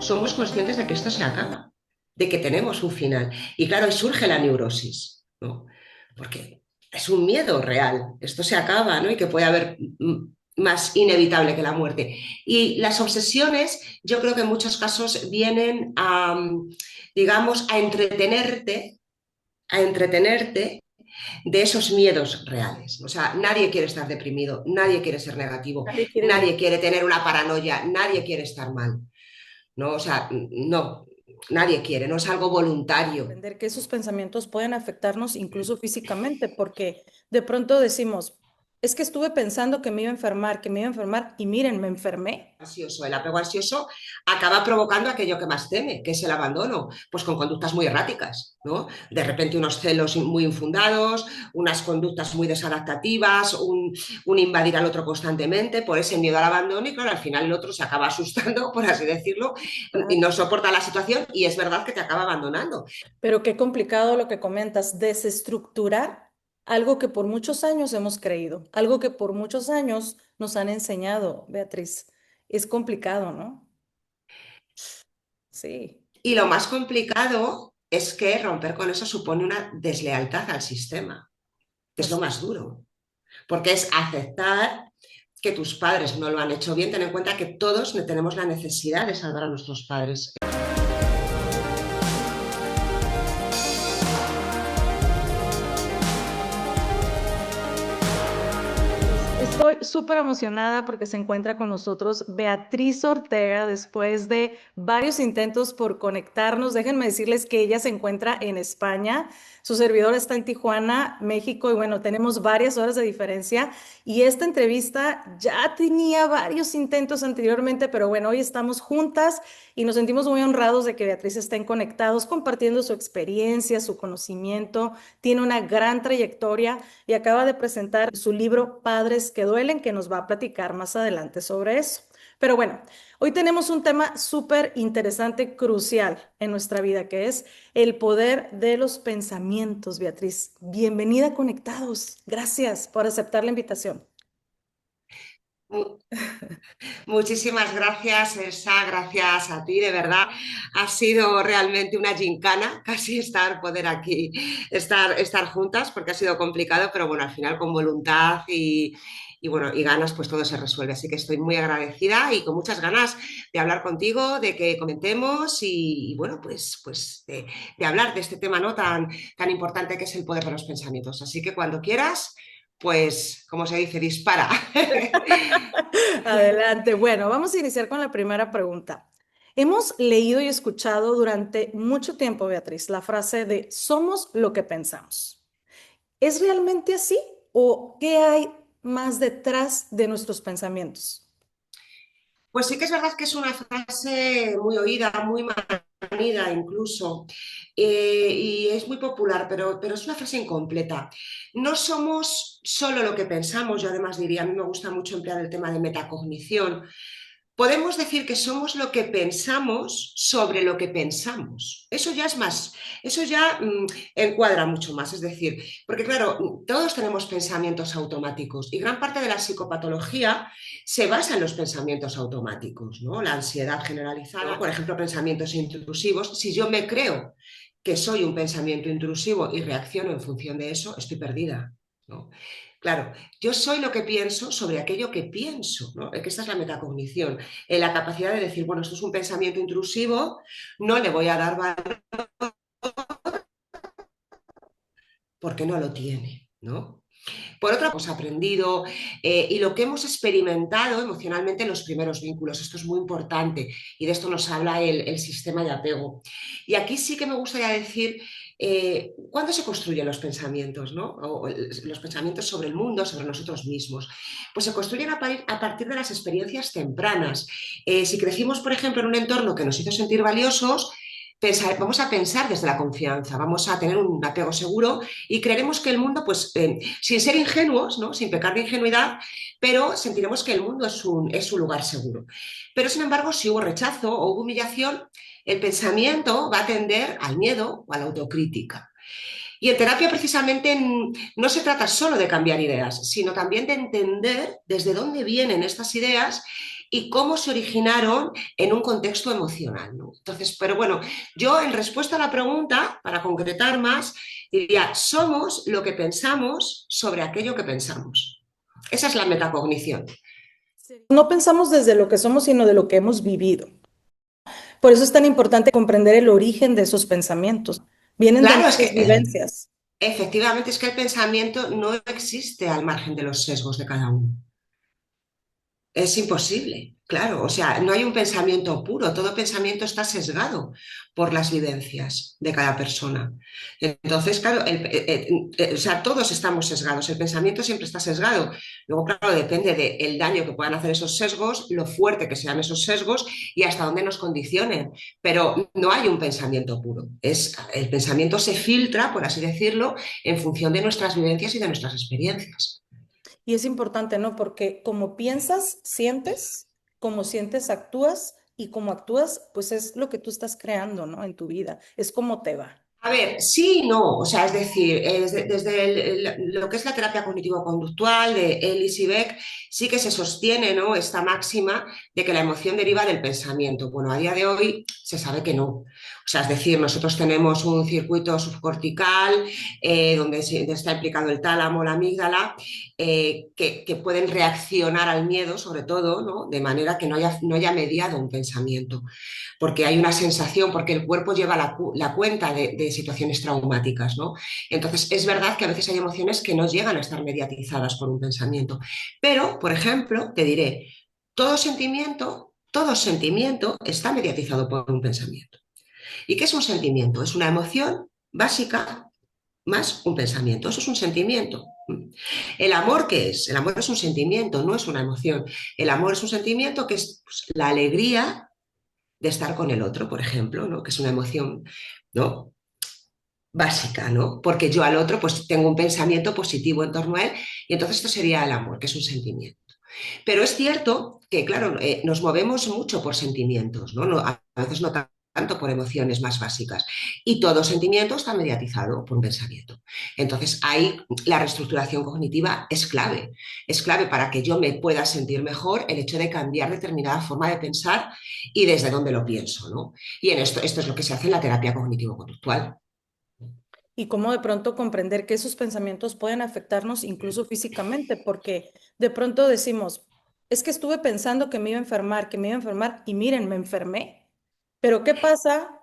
somos conscientes de que esto se acaba, de que tenemos un final. Y claro, ahí surge la neurosis, ¿no? Porque es un miedo real, esto se acaba, ¿no? Y que puede haber más inevitable que la muerte. Y las obsesiones, yo creo que en muchos casos vienen a, digamos, a entretenerte de esos miedos reales. O sea, nadie quiere estar deprimido, nadie quiere ser negativo, Nadie quiere vivir. nadie quiere tener una paranoia, nadie quiere estar mal, ¿no? O sea, no, nadie quiere, no es algo voluntario. Entender que esos pensamientos pueden afectarnos incluso físicamente, porque de pronto decimos, es que estuve pensando que me iba a enfermar, que me iba a enfermar, y miren, me enfermé. Ansioso. El apego ansioso acaba provocando aquello que más teme, que es el abandono, pues con conductas muy erráticas, ¿no? De repente unos celos muy infundados, unas conductas muy desadaptativas, un invadir al otro constantemente por ese miedo al abandono y claro, al final el otro se acaba asustando, por así decirlo, y no soporta la situación y es verdad que te acaba abandonando. Pero qué complicado lo que comentas, desestructurar algo que por muchos años hemos creído, algo que por muchos años nos han enseñado, Beatriz. Es complicado, ¿no? Sí. Y lo más complicado es que romper con eso supone una deslealtad al sistema, que es lo Así. más duro, porque es aceptar que tus padres no lo han hecho bien, ten en cuenta que todos tenemos la necesidad de salvar a nuestros padres. Estoy súper emocionada porque se encuentra con nosotros Beatriz Ortega después de varios intentos por conectarnos. Déjenme decirles que ella se encuentra en España, su servidor está en Tijuana, México, y bueno, tenemos varias horas de diferencia. Y esta entrevista ya tenía varios intentos anteriormente, pero bueno, hoy estamos juntas y nos sentimos muy honrados de que Beatriz estén conectados, compartiendo su experiencia, su conocimiento. Tiene una gran trayectoria y acaba de presentar su libro Padres que duelen, que nos va a platicar más adelante sobre eso. Pero bueno, hoy tenemos un tema súper interesante, crucial en nuestra vida, que es el poder de los pensamientos, Beatriz. Bienvenida a Conectados. Gracias por aceptar la invitación. Muchísimas gracias, Elsa, gracias a ti, de verdad. Ha sido realmente una gincana casi poder aquí, estar juntas, porque ha sido complicado, pero bueno, al final con voluntad y bueno, y ganas, pues todo se resuelve. Así que estoy muy agradecida y con muchas ganas de hablar contigo, de que comentemos y bueno, pues de hablar de este tema ¿no? tan importante que es el poder de los pensamientos. Así que cuando quieras, pues, como se dice, dispara. Adelante. Bueno, vamos a iniciar con la primera pregunta. Hemos leído y escuchado durante mucho tiempo, Beatriz, la frase de somos lo que pensamos. ¿Es realmente así o qué hay más detrás de nuestros pensamientos? Pues sí que es verdad que es una frase muy oída, muy manida incluso, y es muy popular, pero es una frase incompleta. No somos solo lo que pensamos, yo además diría, a mí me gusta mucho emplear el tema de metacognición. Podemos decir que somos lo que pensamos sobre lo que pensamos. Eso ya es más, eso ya encuadra mucho más. Es decir, porque claro, todos tenemos pensamientos automáticos y gran parte de la psicopatología se basa en los pensamientos automáticos, ¿no? La ansiedad generalizada, por ejemplo, pensamientos intrusivos. Si yo me creo que soy un pensamiento intrusivo y reacciono en función de eso, estoy perdida, ¿no? Claro, yo soy lo que pienso sobre aquello que pienso, ¿no? Que esta es la metacognición, la capacidad de decir, bueno, esto es un pensamiento intrusivo, no le voy a dar valor porque no lo tiene, ¿no? Por otra, hemos aprendido y lo que hemos experimentado emocionalmente en los primeros vínculos. Esto es muy importante y de esto nos habla el sistema de apego. Y aquí sí que me gustaría decir cuándo se construyen los pensamientos, ¿no? Los pensamientos sobre el mundo, sobre nosotros mismos. Pues se construyen a partir de las experiencias tempranas. Si crecimos, por ejemplo, en un entorno que nos hizo sentir valiosos, vamos a pensar desde la confianza, vamos a tener un apego seguro y creeremos que el mundo, pues, sin ser ingenuos, ¿no? Sin pecar de ingenuidad, pero sentiremos que el mundo es un lugar seguro. Pero, sin embargo, si hubo rechazo o hubo humillación, el pensamiento va a tender al miedo o a la autocrítica. Y en terapia precisamente no se trata solo de cambiar ideas, sino también de entender desde dónde vienen estas ideas y cómo se originaron en un contexto emocional, ¿no? Entonces, pero bueno, yo en respuesta a la pregunta, para concretar más, diría, somos lo que pensamos sobre aquello que pensamos. Esa es la metacognición. No pensamos desde lo que somos, sino de lo que hemos vivido. Por eso es tan importante comprender el origen de esos pensamientos. Vienen de Claro, es que nuestras vivencias. efectivamente es que el pensamiento no existe al margen de los sesgos de cada uno. Es imposible, claro. O sea, no hay un pensamiento puro, todo pensamiento está sesgado por las vivencias de cada persona. Entonces, claro, o sea, todos estamos sesgados, el pensamiento siempre está sesgado. Luego, claro, depende del daño que puedan hacer esos sesgos, lo fuerte que sean esos sesgos y hasta dónde nos condicionen. Pero no hay un pensamiento puro. El pensamiento se filtra, por así decirlo, en función de nuestras vivencias y de nuestras experiencias. Y es importante, ¿no? Porque como piensas, sientes, como sientes, actúas, y como actúas, pues es lo que tú estás creando, ¿no? En tu vida, es como te va. A ver, sí y no, o sea, es decir, desde lo que es la terapia cognitivo-conductual de Ellis y Beck, sí que se sostiene, ¿no?, esta máxima de que la emoción deriva del pensamiento. Bueno, a día de hoy se sabe que no. O sea, es decir, nosotros tenemos un circuito subcortical donde está implicado el tálamo, la amígdala, que pueden reaccionar al miedo, sobre todo, ¿no?, de manera que no haya mediado un pensamiento porque hay una sensación, porque el cuerpo lleva la cuenta de situaciones traumáticas, ¿no? Entonces, es verdad que a veces hay emociones que no llegan a estar mediatizadas por un pensamiento. Pero, por ejemplo, te diré, todo sentimiento está mediatizado por un pensamiento. ¿Y qué es un sentimiento? Es una emoción básica más un pensamiento. Eso es un sentimiento. ¿El amor qué es? El amor es un sentimiento, no es una emoción. El amor es un sentimiento que es pues, la alegría de estar con el otro, por ejemplo, ¿no?, que es una emoción, ¿no?, básica, ¿no? Porque yo al otro pues tengo un pensamiento positivo en torno a él y entonces esto sería el amor, que es un sentimiento. Pero es cierto que, claro, nos movemos mucho por sentimientos, ¿no? A veces no tanto por emociones más básicas. Y todo sentimiento está mediatizado por un pensamiento. Entonces, ahí la reestructuración cognitiva es clave para que yo me pueda sentir mejor el hecho de cambiar determinada forma de pensar y desde dónde lo pienso, ¿no? Y esto es lo que se hace en la terapia cognitivo-conductual. Y cómo de pronto comprender que esos pensamientos pueden afectarnos incluso físicamente, porque de pronto decimos, es que estuve pensando que me iba a enfermar, que me iba a enfermar, y miren, me enfermé. Pero ¿qué pasa?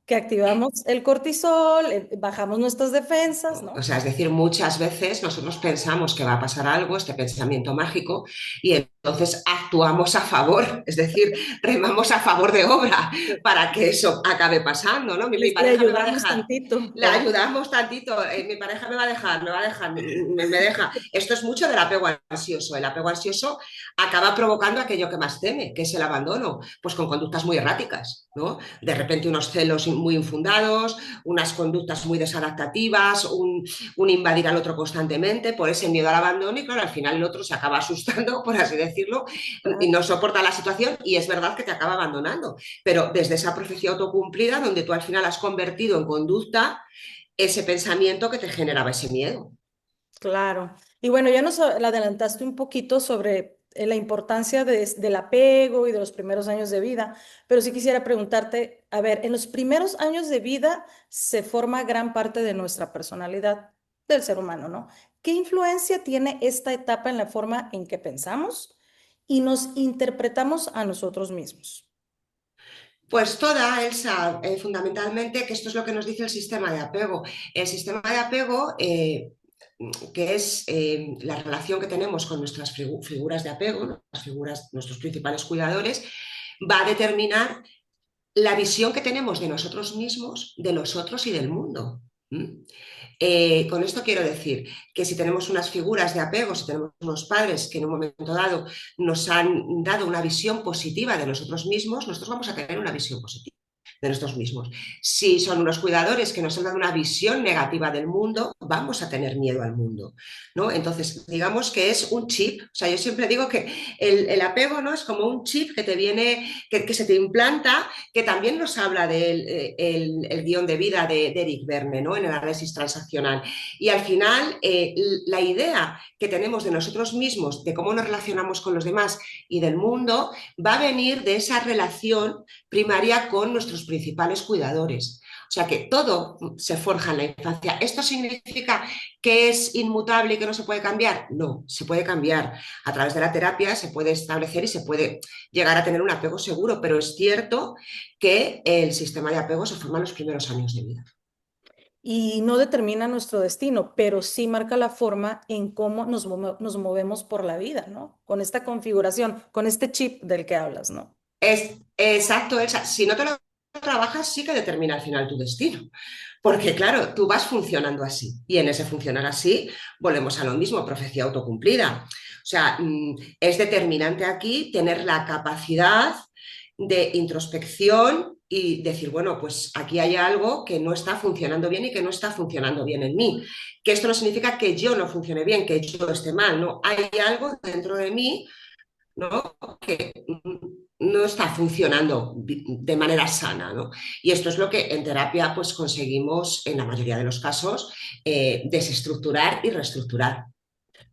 Que activamos el cortisol, bajamos nuestras defensas, O ¿no? sea, es decir, muchas veces nosotros pensamos que va a pasar algo, este pensamiento mágico, y entonces actuamos a favor, es decir, remamos a favor de obra para que eso acabe pasando, ¿no? Mi Le pareja me va a ayudamos dejar, tantito, la ¿verdad? ayudamos tantito, mi pareja me va a dejar, me deja. Esto es mucho del apego ansioso. El apego ansioso acaba provocando aquello que más teme, que es el abandono, pues con conductas muy erráticas, ¿no? De repente unos celos muy infundados, unas conductas muy desadaptativas, un invadir al otro constantemente por ese miedo al abandono y claro, al final el otro se acaba asustando, por así decirlo, y no soporta la situación y es verdad que te acaba abandonando. Pero desde esa profecía autocumplida, donde tú al final has convertido en conducta ese pensamiento que te generaba ese miedo. Claro. Y bueno, ya nos adelantaste un poquito sobre la importancia del apego y de los primeros años de vida, pero sí quisiera preguntarte, a ver, en los primeros años de vida se forma gran parte de nuestra personalidad del ser humano, ¿no? ¿Qué influencia tiene esta etapa en la forma en que pensamos y nos interpretamos a nosotros mismos? Pues toda, Elsa, fundamentalmente, que esto es lo que nos dice el sistema de apego. El sistema de apego, que es la relación que tenemos con nuestras figuras de apego, ¿no?, las figuras, nuestros principales cuidadores, va a determinar la visión que tenemos de nosotros mismos, de los otros y del mundo. ¿Mm? Con esto quiero decir que si tenemos unas figuras de apego, si tenemos unos padres que en un momento dado nos han dado una visión positiva de nosotros mismos, nosotros vamos a tener una visión positiva de nosotros mismos. Si son unos cuidadores que nos han dado una visión negativa del mundo, vamos a tener miedo al mundo, ¿no? Entonces, digamos que es un chip. O sea, yo siempre digo que el apego, ¿no? Es como un chip que te viene, que se te implanta, que también nos habla del el guión de vida de Eric Berne, ¿no? En el análisis transaccional. Y al final, la idea que tenemos de nosotros mismos, de cómo nos relacionamos con los demás y del mundo, va a venir de esa relación primaria con nuestros principales cuidadores. O sea que todo se forja en la infancia. ¿Esto significa que es inmutable y que no se puede cambiar? No, se puede cambiar. A través de la terapia se puede establecer y se puede llegar a tener un apego seguro, pero es cierto que el sistema de apego se forma en los primeros años de vida. Y no determina nuestro destino, pero sí marca la forma en cómo nos movemos por la vida, ¿no? Con esta configuración, con este chip del que hablas, ¿no? Es exacto, Elsa. Si no te lo trabajas, sí que determina al final tu destino. Porque claro, tú vas funcionando así y en ese funcionar así volvemos a lo mismo, profecía autocumplida. O sea, es determinante aquí tener la capacidad de introspección y decir, bueno, pues aquí hay algo que no está funcionando bien y que no está funcionando bien en mí. Que esto no significa que yo no funcione bien, que yo esté mal, no. Hay algo dentro de mí, ¿no? Que no está funcionando de manera sana, ¿no? Y esto es lo que en terapia pues conseguimos en la mayoría de los casos desestructurar y reestructurar.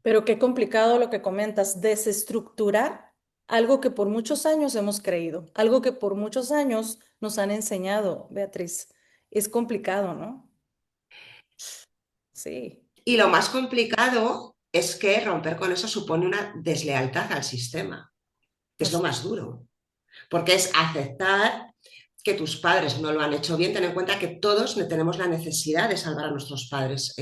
Pero qué complicado lo que comentas, desestructurar algo que por muchos años hemos creído, algo que por muchos años nos han enseñado, Beatriz. Es complicado, ¿no? Sí. Y lo más complicado es que romper con eso supone una deslealtad al sistema, que es lo Así. más duro, porque es aceptar que tus padres no lo han hecho bien. Ten en cuenta que todos tenemos la necesidad de salvar a nuestros padres.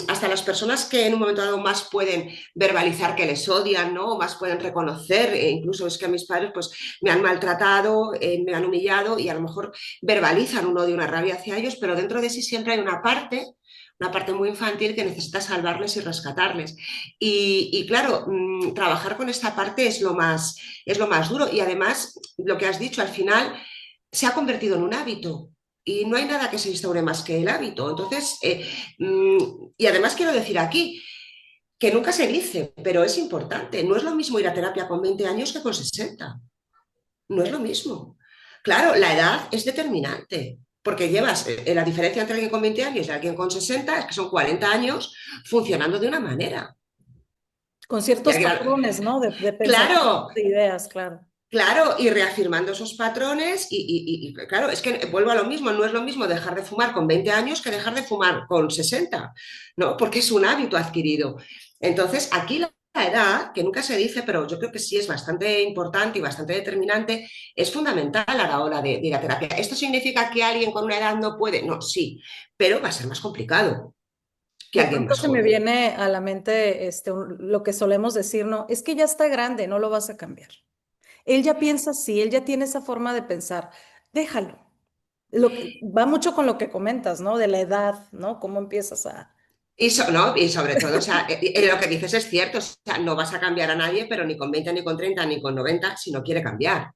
Hasta las personas que en un momento dado más pueden verbalizar que les odian, ¿no? O más pueden reconocer, incluso es que a mis padres pues, me han maltratado, me han humillado y a lo mejor verbalizan un odio, una rabia hacia ellos, pero dentro de sí siempre hay una parte muy infantil que necesita salvarles y rescatarles. Y claro, trabajar con esta parte es lo más duro. Y además, lo que has dicho, al final se ha convertido en un hábito y no hay nada que se instaure más que el hábito. Entonces, y además quiero decir aquí que nunca se dice, pero es importante, no es lo mismo ir a terapia con 20 años que con 60, no es lo mismo. Claro, la edad es determinante, porque llevas la diferencia entre alguien con 20 años y alguien con 60 es que son 40 años funcionando de una manera. Con Y ciertos alguien, patrones, ¿no? De pensamiento, claro, de ideas, claro. claro, y reafirmando esos patrones claro, es que vuelvo a lo mismo, no es lo mismo dejar de fumar con 20 años que dejar de fumar con 60, ¿no? Porque es un hábito adquirido. Entonces, aquí la edad, que nunca se dice, pero yo creo que sí es bastante importante y bastante determinante, es fundamental a la hora de ir a terapia. ¿Esto significa que alguien con una edad no puede? No, sí, pero va a ser más complicado que De alguien pronto más se me joven. viene a la mente lo que solemos decir, no, es que ya está grande, no lo vas a cambiar. Él ya piensa así, él ya tiene esa forma de pensar. Déjalo. Va mucho con lo que comentas, ¿no? De la edad, ¿no? Cómo empiezas a... ¿No? Y sobre todo, o sea, lo que dices es cierto, o sea, no vas a cambiar a nadie, pero ni con 20, ni con 30, ni con 90, si no quiere cambiar.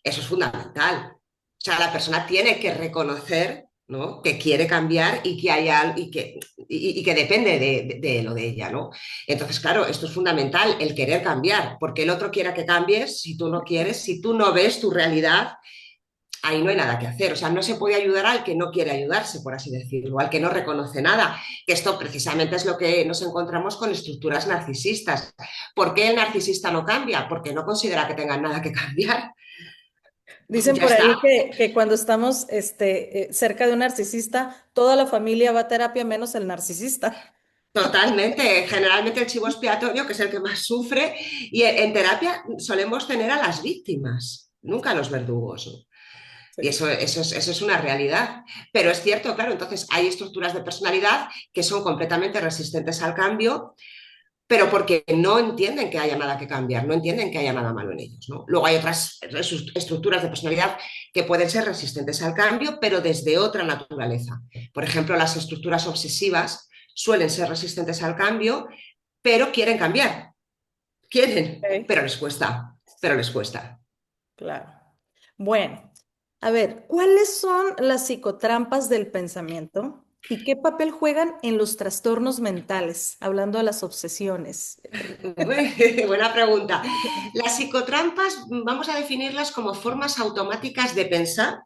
Eso es fundamental. O sea, la persona tiene que reconocer, ¿no? Que quiere cambiar y que hay algo y que depende de él o de ella, ¿no? Entonces, claro, esto es fundamental, el querer cambiar, porque el otro quiera que cambies, si tú no quieres, si tú no ves tu realidad, ahí no hay nada que hacer. O sea, no se puede ayudar al que no quiere ayudarse, por así decirlo, al que no reconoce nada. Que esto precisamente es lo que nos encontramos con estructuras narcisistas. ¿Por qué el narcisista no cambia? Porque no considera que tengan nada que cambiar. Dicen Ya por ahí está. que cuando estamos cerca de un narcisista, toda la familia va a terapia menos el narcisista. Totalmente. Generalmente el chivo expiatorio, que es el que más sufre, y en terapia solemos tener a las víctimas, nunca a los verdugos, ¿no? Y Sí. eso es una realidad. Pero es cierto, claro, entonces hay estructuras de personalidad que son completamente resistentes al cambio, pero porque no entienden que haya nada que cambiar, no entienden que haya nada malo en ellos, ¿no? Luego hay otras estructuras de personalidad que pueden ser resistentes al cambio, pero desde otra naturaleza. Por ejemplo, las estructuras obsesivas suelen ser resistentes al cambio, pero quieren cambiar, quieren, Ok, pero les cuesta, pero les cuesta. claro. Bueno. A ver, ¿cuáles son las psicotrampas del pensamiento y qué papel juegan en los trastornos mentales? Hablando de las obsesiones. Buena pregunta. Las psicotrampas vamos a definirlas como formas automáticas de pensar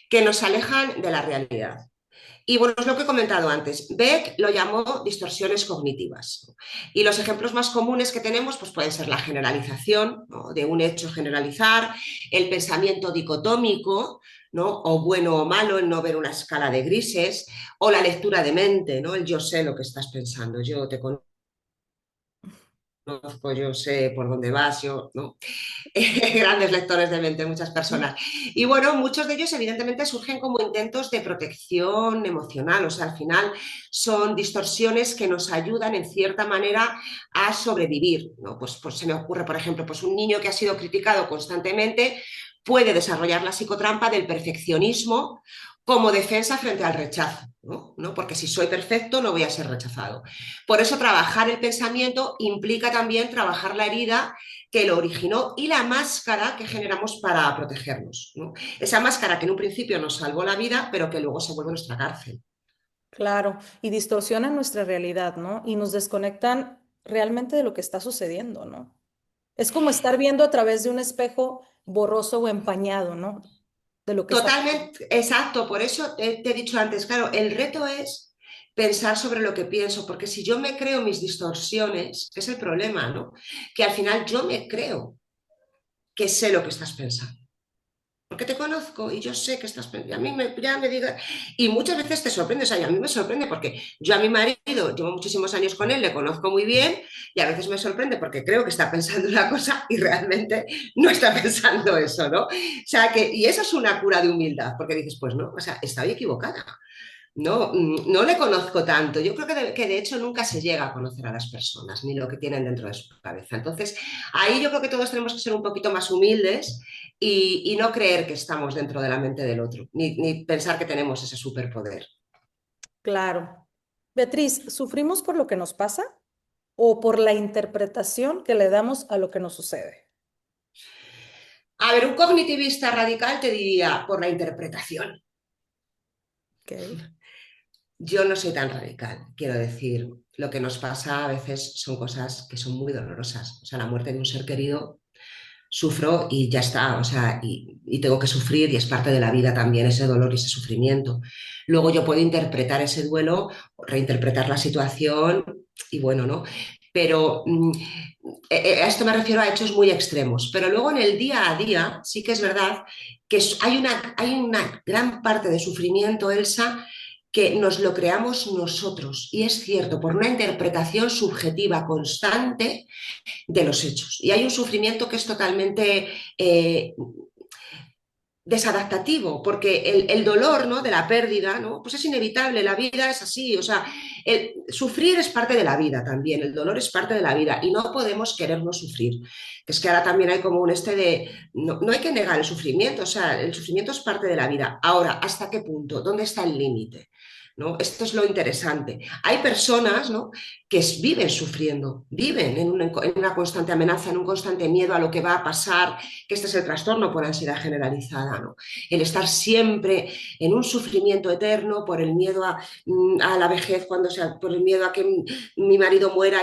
que nos alejan de la realidad. Y bueno, es lo que he comentado antes. Beck lo llamó distorsiones cognitivas. Y los ejemplos más comunes que tenemos pues pueden ser la generalización, ¿no? De un hecho generalizar, el pensamiento dicotómico, ¿no? O bueno o malo, el no ver una escala de grises, o la lectura de mente, ¿no? El yo sé lo que estás pensando, yo te conozco, yo sé por dónde vas, yo, ¿no? Grandes lectores de mente, muchas personas. Y bueno, muchos de ellos evidentemente surgen como intentos de protección emocional, o sea, al final son distorsiones que nos ayudan en cierta manera a sobrevivir, ¿no? Pues se me ocurre, por ejemplo, pues un niño que ha sido criticado constantemente puede desarrollar la psicotrampa del perfeccionismo como defensa frente al rechazo, ¿no? ¿No? Porque si soy perfecto no voy a ser rechazado. Por eso trabajar el pensamiento implica también trabajar la herida que lo originó y la máscara que generamos para protegernos, ¿no? Esa máscara que en un principio nos salvó la vida, pero que luego se vuelve nuestra cárcel. Claro, y distorsionan nuestra realidad, ¿no? Y nos desconectan realmente de lo que está sucediendo, ¿no? Es como estar viendo a través de un espejo borroso o empañado, ¿no? De lo que está pasando. Totalmente, exacto, por eso te he dicho antes, claro, el reto es pensar sobre lo que pienso, porque si yo me creo mis distorsiones, que es el problema, ¿no? Que al final yo me creo que sé lo que estás pensando. Porque te conozco y yo sé que estás pensando. A mí ya me diga. Y muchas veces te sorprende, o sea, y a mí me sorprende porque yo a mi marido llevo muchísimos años con él, le conozco muy bien y a veces me sorprende porque creo que está pensando una cosa y realmente no está pensando eso, ¿no? O sea, que, y eso es una cura de humildad, porque dices, pues no, o sea, estoy equivocada. No, no le conozco tanto. Yo creo que de hecho nunca se llega a conocer a las personas, ni lo que tienen dentro de su cabeza. Entonces, ahí yo creo que todos tenemos que ser un poquito más humildes y no creer que estamos dentro de la mente del otro, ni pensar que tenemos ese superpoder. Claro. Beatriz, ¿sufrimos por lo que nos pasa o por la interpretación que le damos a lo que nos sucede? A ver, un cognitivista radical te diría por la interpretación. Ok. Yo no soy tan radical, quiero decir, lo que nos pasa a veces son cosas que son muy dolorosas. O sea, la muerte de un ser querido sufro y ya está, o sea, y tengo que sufrir y es parte de la vida también ese dolor y ese sufrimiento. Luego yo puedo interpretar ese duelo, reinterpretar la situación y bueno, ¿no? Pero a esto me refiero a hechos muy extremos. Pero luego en el día a día sí que es verdad que hay una gran parte de sufrimiento, Elsa, que nos lo creamos nosotros. Y es cierto, por una interpretación subjetiva constante de los hechos. Y hay un sufrimiento que es totalmente desadaptativo, porque el dolor, ¿no? De la pérdida, ¿no? Pues es inevitable, la vida es así, o sea, sufrir es parte de la vida también, el dolor es parte de la vida y no podemos querernos sufrir. Es que ahora también hay como un de, no, no hay que negar el sufrimiento, o sea, el sufrimiento es parte de la vida. Ahora, ¿hasta qué punto? ¿Dónde está el límite? ¿No? Esto es lo interesante. Hay personas, ¿no? Que viven sufriendo, viven en una constante amenaza, en un constante miedo a lo que va a pasar, que este es el trastorno por ansiedad generalizada, ¿no? El estar siempre en un sufrimiento eterno por el miedo a la vejez, por el miedo a que mi marido muera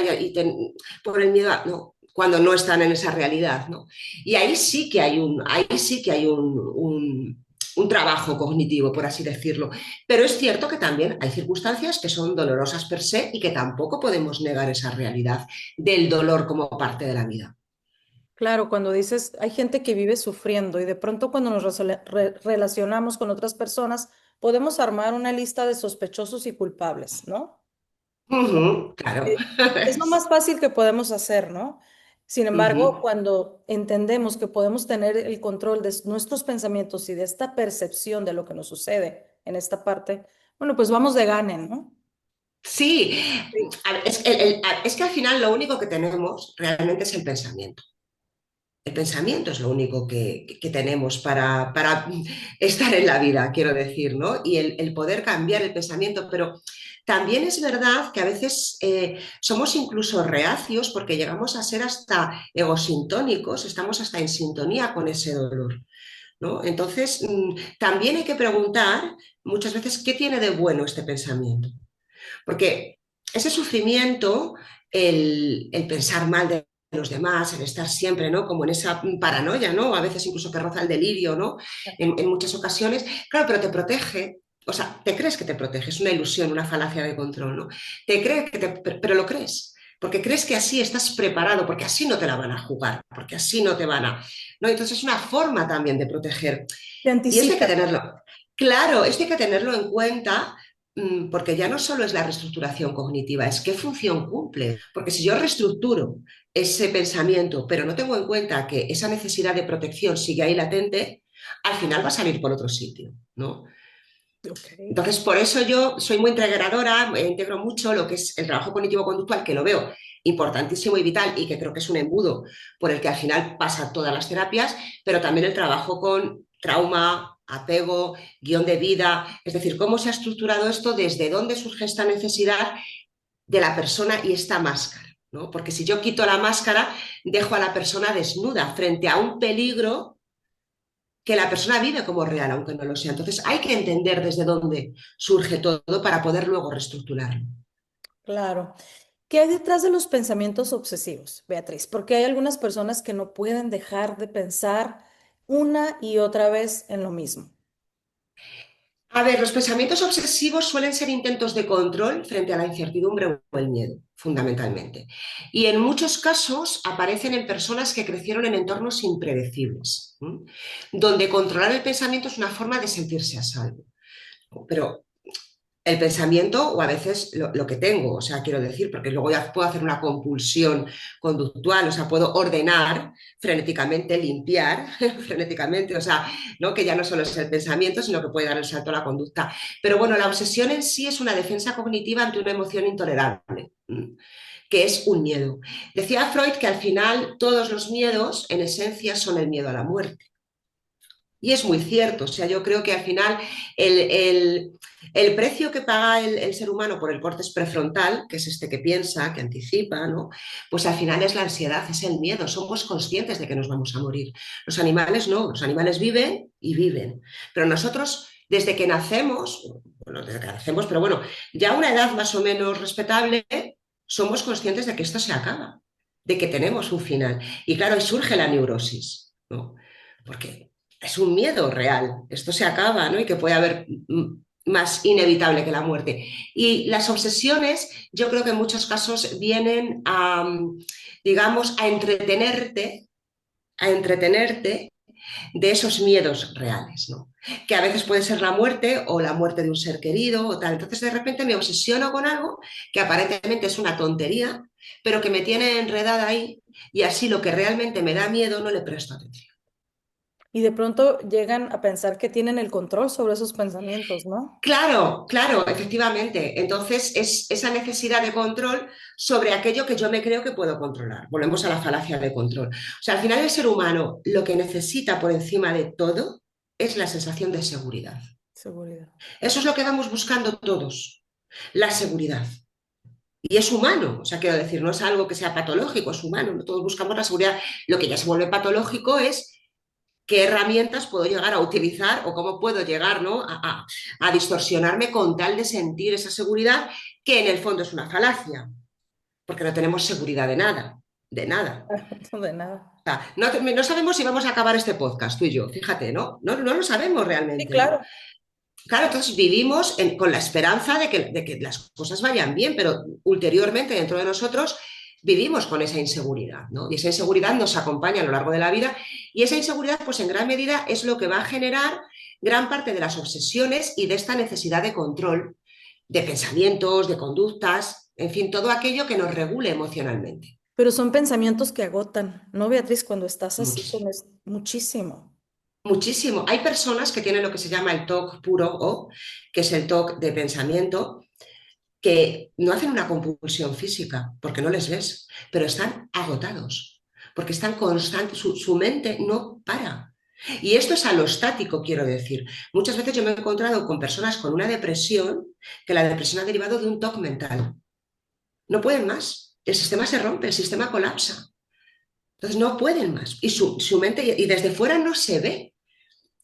por el miedo a, no, cuando no están en esa realidad, ¿no? Y ahí sí que hay un trabajo cognitivo, por así decirlo. Pero es cierto que también hay circunstancias que son dolorosas per se y que tampoco podemos negar esa realidad del dolor como parte de la vida. Claro, cuando dices, hay gente que vive sufriendo y de pronto cuando nos relacionamos con otras personas, podemos armar una lista de sospechosos y culpables, ¿no? Claro. Eh, Es lo más fácil que podemos hacer, ¿no? Sin embargo, Ujú. cuando entendemos que podemos tener el control de nuestros pensamientos y de esta percepción de lo que nos sucede en esta parte, bueno, pues vamos de gane, ¿no? Sí, Sí. a ver, es que al final lo único que tenemos realmente es el pensamiento. El pensamiento es lo único que tenemos para estar en la vida, quiero decir, ¿no? Y el poder cambiar el pensamiento, pero también es verdad que a veces somos incluso reacios porque llegamos a ser hasta egosintónicos, estamos hasta en sintonía con ese dolor. ¿no? Entonces, también hay que preguntar muchas veces qué tiene de bueno este pensamiento. Porque ese sufrimiento, el pensar mal de los demás, el estar siempre, ¿no? Como en esa paranoia, ¿no? A veces incluso que roza el delirio, ¿no? En muchas ocasiones, claro, pero te protege. O sea, te crees que te protege, es una ilusión, una falacia de control, ¿no? Te crees que te, pero lo crees, porque crees que así estás preparado, porque así no te la van a jugar, porque así no te van a... ¿no? Entonces es una forma también de proteger. Te Y esto hay que anticipa. tenerlo, claro, esto hay que tenerlo en cuenta porque ya no solo es la reestructuración cognitiva, es qué función cumple. Porque si yo reestructuro ese pensamiento, pero no tengo en cuenta que esa necesidad de protección sigue ahí latente, al final va a salir por otro sitio, ¿no? Ok. Entonces, por eso yo soy muy integradora, integro mucho lo que es el trabajo cognitivo-conductual, que lo veo importantísimo y vital y que creo que es un embudo por el que al final pasan todas las terapias, pero también el trabajo con trauma, apego, guión de vida, es decir, cómo se ha estructurado esto, desde dónde surge esta necesidad de la persona y esta máscara, ¿no? Porque si yo quito la máscara, dejo a la persona desnuda frente a un peligro que la persona vive como real, aunque no lo sea. Entonces hay que entender desde dónde surge todo para poder luego reestructurarlo. Claro. ¿Qué hay detrás de los pensamientos obsesivos, Beatriz? Porque hay algunas personas que no pueden dejar de pensar una y otra vez en lo mismo. A ver, los pensamientos obsesivos suelen ser intentos de control frente a la incertidumbre o el miedo, fundamentalmente. Y en muchos casos aparecen en personas que crecieron en entornos impredecibles, ¿m? Donde controlar el pensamiento es una forma de sentirse a salvo. Pero el pensamiento o a veces lo que tengo, o sea, quiero decir, porque luego ya puedo hacer una compulsión conductual, o sea, puedo ordenar frenéticamente, limpiar frenéticamente, o sea, ¿no? Que ya no solo es el pensamiento, sino que puede dar el salto a la conducta. Pero bueno, la obsesión en sí es una defensa cognitiva ante una emoción intolerable, que es un miedo. Decía Freud que al final todos los miedos, en esencia, son el miedo a la muerte. Y es muy cierto, o sea, yo creo que al final el, el, el precio que paga el ser humano por el córtex prefrontal, que es este que piensa, que anticipa, ¿no? Pues al final es la ansiedad, es el miedo, somos conscientes de que nos vamos a morir. Los animales no, los animales viven y viven, pero nosotros desde que nacemos, bueno, desde que nacemos, pero bueno, ya a una edad más o menos respetable, somos conscientes de que esto se acaba, de que tenemos un final. Y claro, ahí surge la neurosis, ¿no? Porque es un miedo real, esto se acaba, ¿no? Y que puede haber más inevitable que la muerte. Y las obsesiones, yo creo que en muchos casos vienen a, digamos, a entretenerte de esos miedos reales, ¿no? Que a veces puede ser la muerte o la muerte de un ser querido o tal. Entonces de repente me obsesiono con algo que aparentemente es una tontería, pero que me tiene enredada ahí y así lo que realmente me da miedo no le presto atención. Y de pronto llegan a pensar que tienen el control sobre esos pensamientos, ¿no? Claro, claro, efectivamente. Entonces es esa necesidad de control sobre aquello que yo me creo que puedo controlar. Volvemos a la falacia de control. O sea, al final el ser humano lo que necesita por encima de todo es la sensación de seguridad. Seguridad. Eso es lo que vamos buscando todos, la seguridad. Y es humano, o sea, quiero decir, no es algo que sea patológico, es humano, no todos buscamos la seguridad. Lo que ya se vuelve patológico es qué herramientas puedo llegar a utilizar o cómo puedo llegar, ¿no? a distorsionarme con tal de sentir esa seguridad, que en el fondo es una falacia, porque no tenemos seguridad de nada, de nada. De nada. O sea, no sabemos si vamos a acabar este podcast, tú y yo, fíjate, ¿no? No lo sabemos Sí, realmente, ¿no? claro. Claro, entonces vivimos con la esperanza de que las cosas vayan bien, pero ulteriormente dentro de nosotros vivimos con esa inseguridad, ¿no? Y esa inseguridad nos acompaña a lo largo de la vida y esa inseguridad, pues en gran medida es lo que va a generar gran parte de las obsesiones y de esta necesidad de control de pensamientos, de conductas, en fin, todo aquello que nos regule emocionalmente. Pero son pensamientos que agotan, ¿no, Beatriz? Cuando estás así Muchísimo. con muchísimo. Muchísimo. Hay personas que tienen lo que se llama el TOC puro o, que es el TOC de pensamiento, que no hacen una compulsión física, porque no les ves, pero están agotados, porque están constantes, su mente no para. Y esto es alostático, quiero decir. Muchas veces yo me he encontrado con personas con una depresión, que la depresión ha derivado de un TOC mental. No pueden más. El sistema se rompe, el sistema colapsa. Entonces no pueden más. Y su mente, y desde fuera no se ve.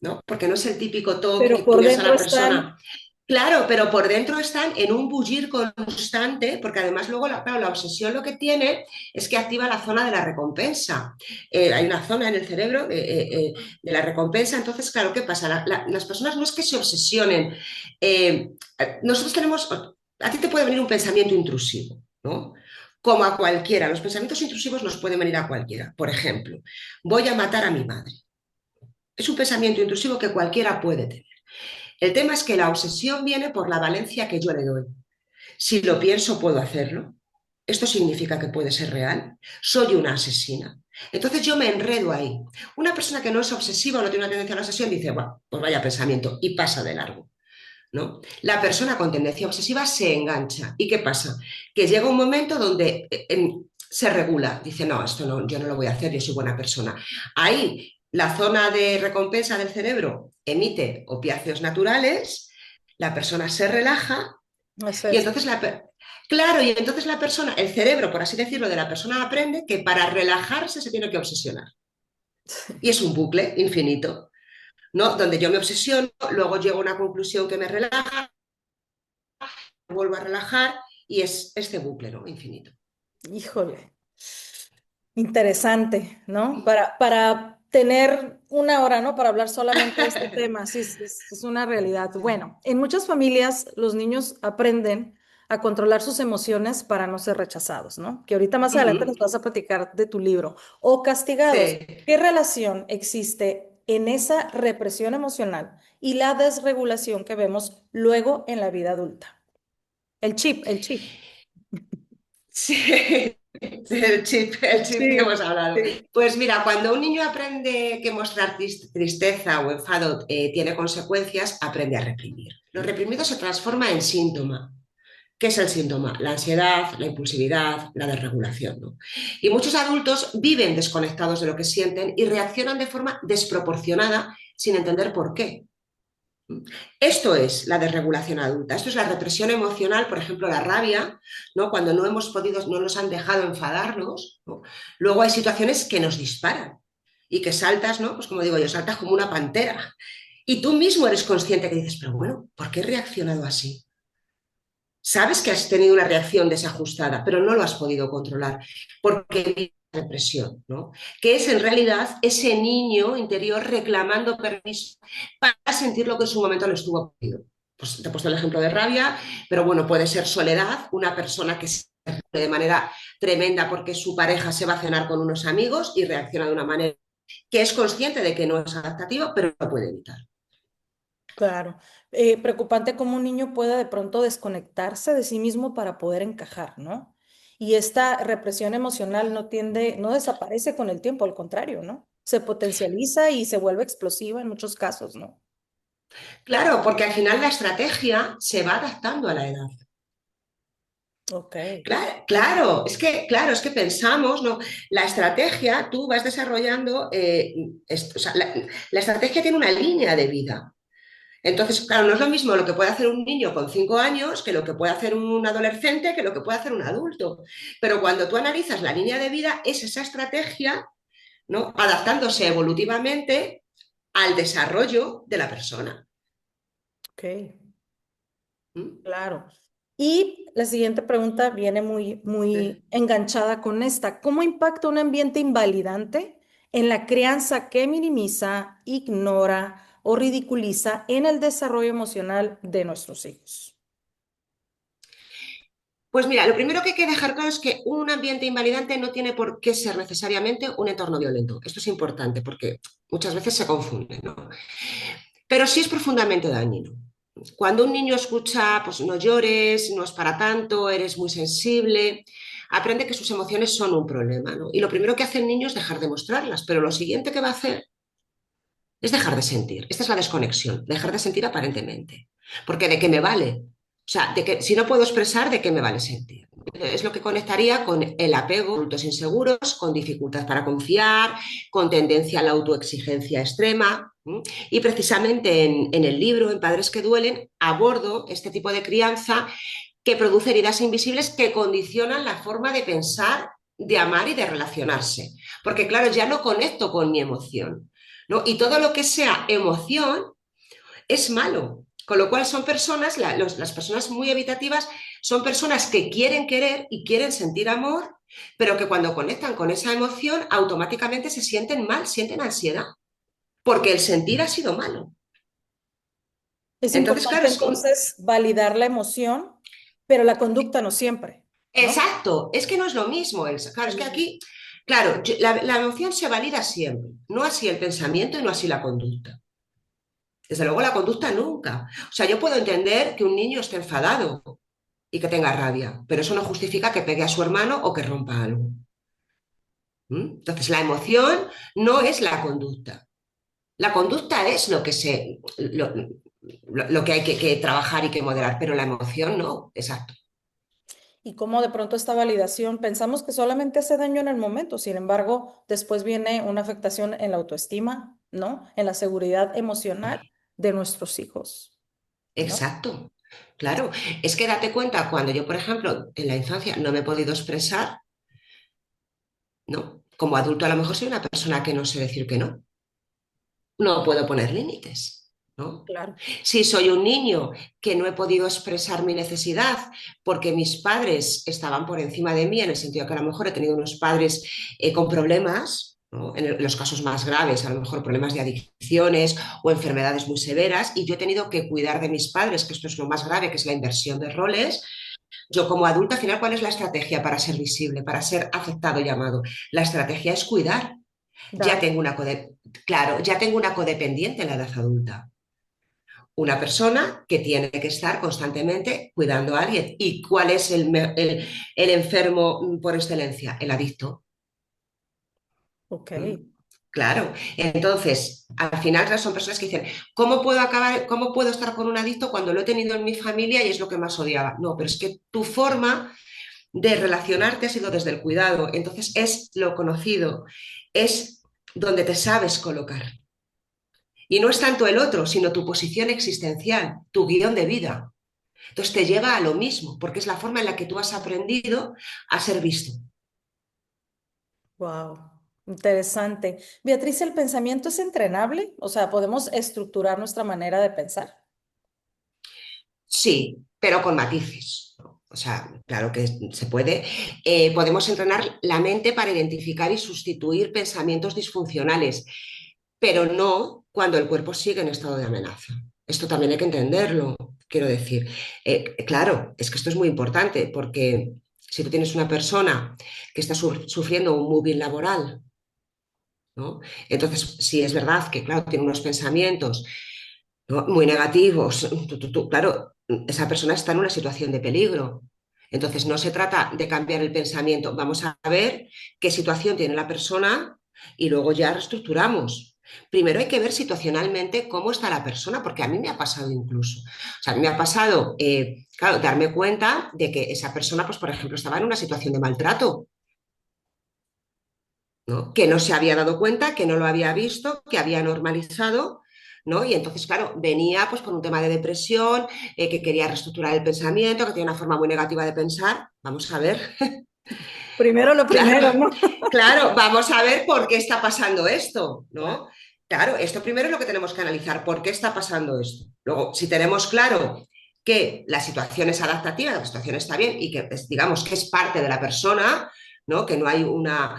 ¿no? Porque no es el típico TOC Pero que tú por ves a dentro la están, persona. Claro, pero por dentro están en un bullir constante, porque además luego, claro, la obsesión lo que tiene es que activa la zona de la recompensa. Hay una zona en el cerebro de la recompensa, entonces, claro, ¿qué pasa? Las personas no es que se obsesionen. eh, Nosotros tenemos, a ti te puede venir un pensamiento intrusivo, ¿no? Como a cualquiera, los pensamientos intrusivos nos pueden venir a cualquiera. Por ejemplo, voy a matar a mi madre. Es un pensamiento intrusivo que cualquiera puede tener. El tema es que la obsesión viene por la valencia que yo le doy. Si lo pienso, puedo hacerlo. Esto significa que puede ser real. Soy una asesina. Entonces yo me enredo ahí. Una persona que no es obsesiva o no tiene una tendencia a la obsesión dice, bueno, pues vaya pensamiento y pasa de largo. ¿No? La persona con tendencia obsesiva se engancha. ¿Y qué pasa? Que llega un momento donde se regula. Dice, no, esto no, yo no lo voy a hacer, yo soy buena persona. Ahí la zona de recompensa del cerebro emite opiáceos naturales, la persona se relaja eso y es. entonces claro, y entonces la persona, el cerebro, por así decirlo, de la persona aprende que para relajarse se tiene que obsesionar. Y es un bucle infinito, ¿no? Donde yo me obsesiono, luego llego a una conclusión que me relaja, vuelvo a relajar y es este bucle, ¿no? Infinito. Híjole, interesante, ¿no? Para tener una hora, ¿no? Para hablar solamente de este tema, sí, es una realidad. Bueno, en muchas familias los niños aprenden a controlar sus emociones para no ser rechazados, ¿no? Que ahorita más adelante Uh-huh. nos vas a platicar de tu libro. O castigados. Sí. ¿Qué relación existe en esa represión emocional y la desregulación que vemos luego en la vida adulta? El chip. Sí, el chip que Sí, hemos hablado. sí. Pues mira, cuando un niño aprende que mostrar tristeza o enfado tiene consecuencias, aprende a reprimir. Lo reprimido se transforma en síntoma. ¿Qué es el síntoma? La ansiedad, la impulsividad, la desregulación, ¿no? Y muchos adultos viven desconectados de lo que sienten y reaccionan de forma desproporcionada sin entender por qué. Esto es la desregulación adulta, esto es la represión emocional, por ejemplo, la rabia, ¿no? Cuando no hemos podido, no nos han dejado enfadarnos, ¿no? Luego hay situaciones que nos disparan y que saltas, ¿no? Pues como digo yo, saltas como una pantera. Y tú mismo eres consciente que dices, pero bueno, ¿por qué he reaccionado así? Sabes que has tenido una reacción desajustada, pero no lo has podido controlar porque hay represión, ¿no? Que es en realidad ese niño interior reclamando permiso para sentir lo que en su momento le estuvo pedido. Pues te he puesto el ejemplo de rabia, pero bueno, puede ser soledad, una persona que se de manera tremenda porque su pareja se va a cenar con unos amigos y reacciona de una manera que es consciente de que no es adaptativo, pero lo puede evitar. Claro. Preocupante cómo un niño puede de pronto desconectarse de sí mismo para poder encajar, ¿no? Y esta represión emocional no tiende, no desaparece con el tiempo, al contrario, ¿no? Se potencializa y se vuelve explosiva en muchos casos, ¿no? Claro, porque al final la estrategia se va adaptando a la edad. Ok. Claro, es que pensamos, ¿no? La estrategia, tú vas desarrollando, o sea, la estrategia tiene una línea de vida. Entonces, claro, no es lo mismo lo que puede hacer un niño con 5 años que lo que puede hacer un adolescente que lo que puede hacer un adulto. Pero cuando tú analizas la línea de vida, es esa estrategia, ¿no? Adaptándose evolutivamente al desarrollo de la persona. Ok, ¿Mm? claro. Y la siguiente pregunta viene muy enganchada con esta. ¿Cómo impacta un ambiente invalidante en la crianza que minimiza, ignora o ridiculiza en el desarrollo emocional de nuestros hijos? Pues mira, lo primero que hay que dejar claro es que un ambiente invalidante no tiene por qué ser necesariamente un entorno violento. Esto es importante porque muchas veces se confunde, ¿no? Pero sí es profundamente dañino. Cuando un niño escucha, pues no llores, no es para tanto, eres muy sensible, aprende que sus emociones son un problema, ¿no? Y lo primero que hace el niño es dejar de mostrarlas, pero lo siguiente que va a hacer es dejar de sentir. Esta es la desconexión, dejar de sentir aparentemente. Porque ¿de qué me vale? O sea, de que, si no puedo expresar, ¿de qué me vale sentir? Es lo que conectaría con el apego, adultos inseguros, con dificultad para confiar, con tendencia a la autoexigencia extrema. Y precisamente en el libro, en Padres que duelen, abordo este tipo de crianza que produce heridas invisibles que condicionan la forma de pensar, de amar y de relacionarse. Porque claro, ya no conecto con mi emoción. ¿no? Y todo lo que sea emoción es malo. Con lo cual son personas, las personas muy evitativas son personas que quieren querer y quieren sentir amor, pero que cuando conectan con esa emoción automáticamente se sienten mal, sienten ansiedad, porque el sentir ha sido malo. Es Entonces, claro, importante entonces validar la emoción, pero la conducta no siempre, ¿no? exacto, es que no es lo mismo, Elsa. Claro, es que aquí, claro, la emoción se valida siempre, no así el pensamiento y no así la conducta. Desde luego la conducta nunca. O sea, yo puedo entender que un niño esté enfadado y que tenga rabia, pero eso no justifica que pegue a su hermano o que rompa algo. ¿Mm? Entonces, la emoción no es la conducta. La conducta es lo que hay que trabajar y que moderar, pero la emoción no, exacto. Y cómo de pronto esta validación pensamos que solamente hace daño en el momento, sin embargo, después viene una afectación en la autoestima, ¿no? En la seguridad emocional de nuestros hijos, ¿no? Exacto. Claro, es que date cuenta, cuando yo, por ejemplo, en la infancia no me he podido expresar, ¿no? Como adulto a lo mejor soy una persona que no sé decir que no. No puedo poner límites, ¿no? Claro. Si soy un niño que no he podido expresar mi necesidad porque mis padres estaban por encima de mí, en el sentido que a lo mejor he tenido unos padres con problemas, ¿no? En los casos más graves, a lo mejor problemas de adicciones o enfermedades muy severas, y yo he tenido que cuidar de mis padres, que esto es lo más grave, que es la inversión de roles. Yo como adulta, al final, ¿cuál es la estrategia para ser visible, para ser aceptado y amado? La estrategia es cuidar. Ya Dar. tengo claro, ya tengo una codependiente en la edad adulta. Una persona que tiene que estar constantemente cuidando a alguien. ¿Y cuál es el enfermo por excelencia? El adicto. Ok. ¿Mm? Claro. Entonces, al final son personas que dicen, ¿cómo puedo acabar, cómo puedo estar con un adicto cuando lo he tenido en mi familia y es lo que más odiaba? No, pero es que tu forma de relacionarte ha sido desde el cuidado. Entonces, es lo conocido, es donde te sabes colocar. Y no es tanto el otro, sino tu posición existencial, tu guión de vida. Entonces te lleva a lo mismo, porque es la forma en la que tú has aprendido a ser visto. Wow. Interesante. Beatriz, ¿el pensamiento es entrenable? O sea, ¿podemos estructurar nuestra manera de pensar? Sí, pero con matices. O sea, claro que se puede. Podemos entrenar la mente para identificar y sustituir pensamientos disfuncionales, pero no cuando el cuerpo sigue en estado de amenaza. Esto también hay que entenderlo, quiero decir. Claro, es que esto es muy importante porque si tú tienes una persona que está sufriendo un moving laboral, ¿no? Entonces, sí es verdad que, claro, tiene unos pensamientos, ¿no? Muy negativos. Claro, esa persona está en una situación de peligro. Entonces, no se trata de cambiar el pensamiento. Vamos a ver qué situación tiene la persona y luego ya reestructuramos. Primero hay que ver situacionalmente cómo está la persona, porque a mí me ha pasado incluso. O sea, a mí me ha pasado, claro, darme cuenta de que esa persona, pues, por ejemplo, estaba en una situación de maltrato, ¿no? Que no se había dado cuenta, que no lo había visto, que había normalizado, ¿no? Y entonces, claro, venía pues por un tema de depresión, que quería reestructurar el pensamiento, que tiene una forma muy negativa de pensar. Vamos a ver, Primero lo claro, primero, ¿no? claro, vamos a ver por qué está pasando esto, Claro. ¿no? Claro, esto primero es lo que tenemos que analizar, ¿por qué está pasando esto? Luego, si tenemos claro que la situación es adaptativa, la situación está bien y que digamos que es parte de la persona, ¿no? Que no hay una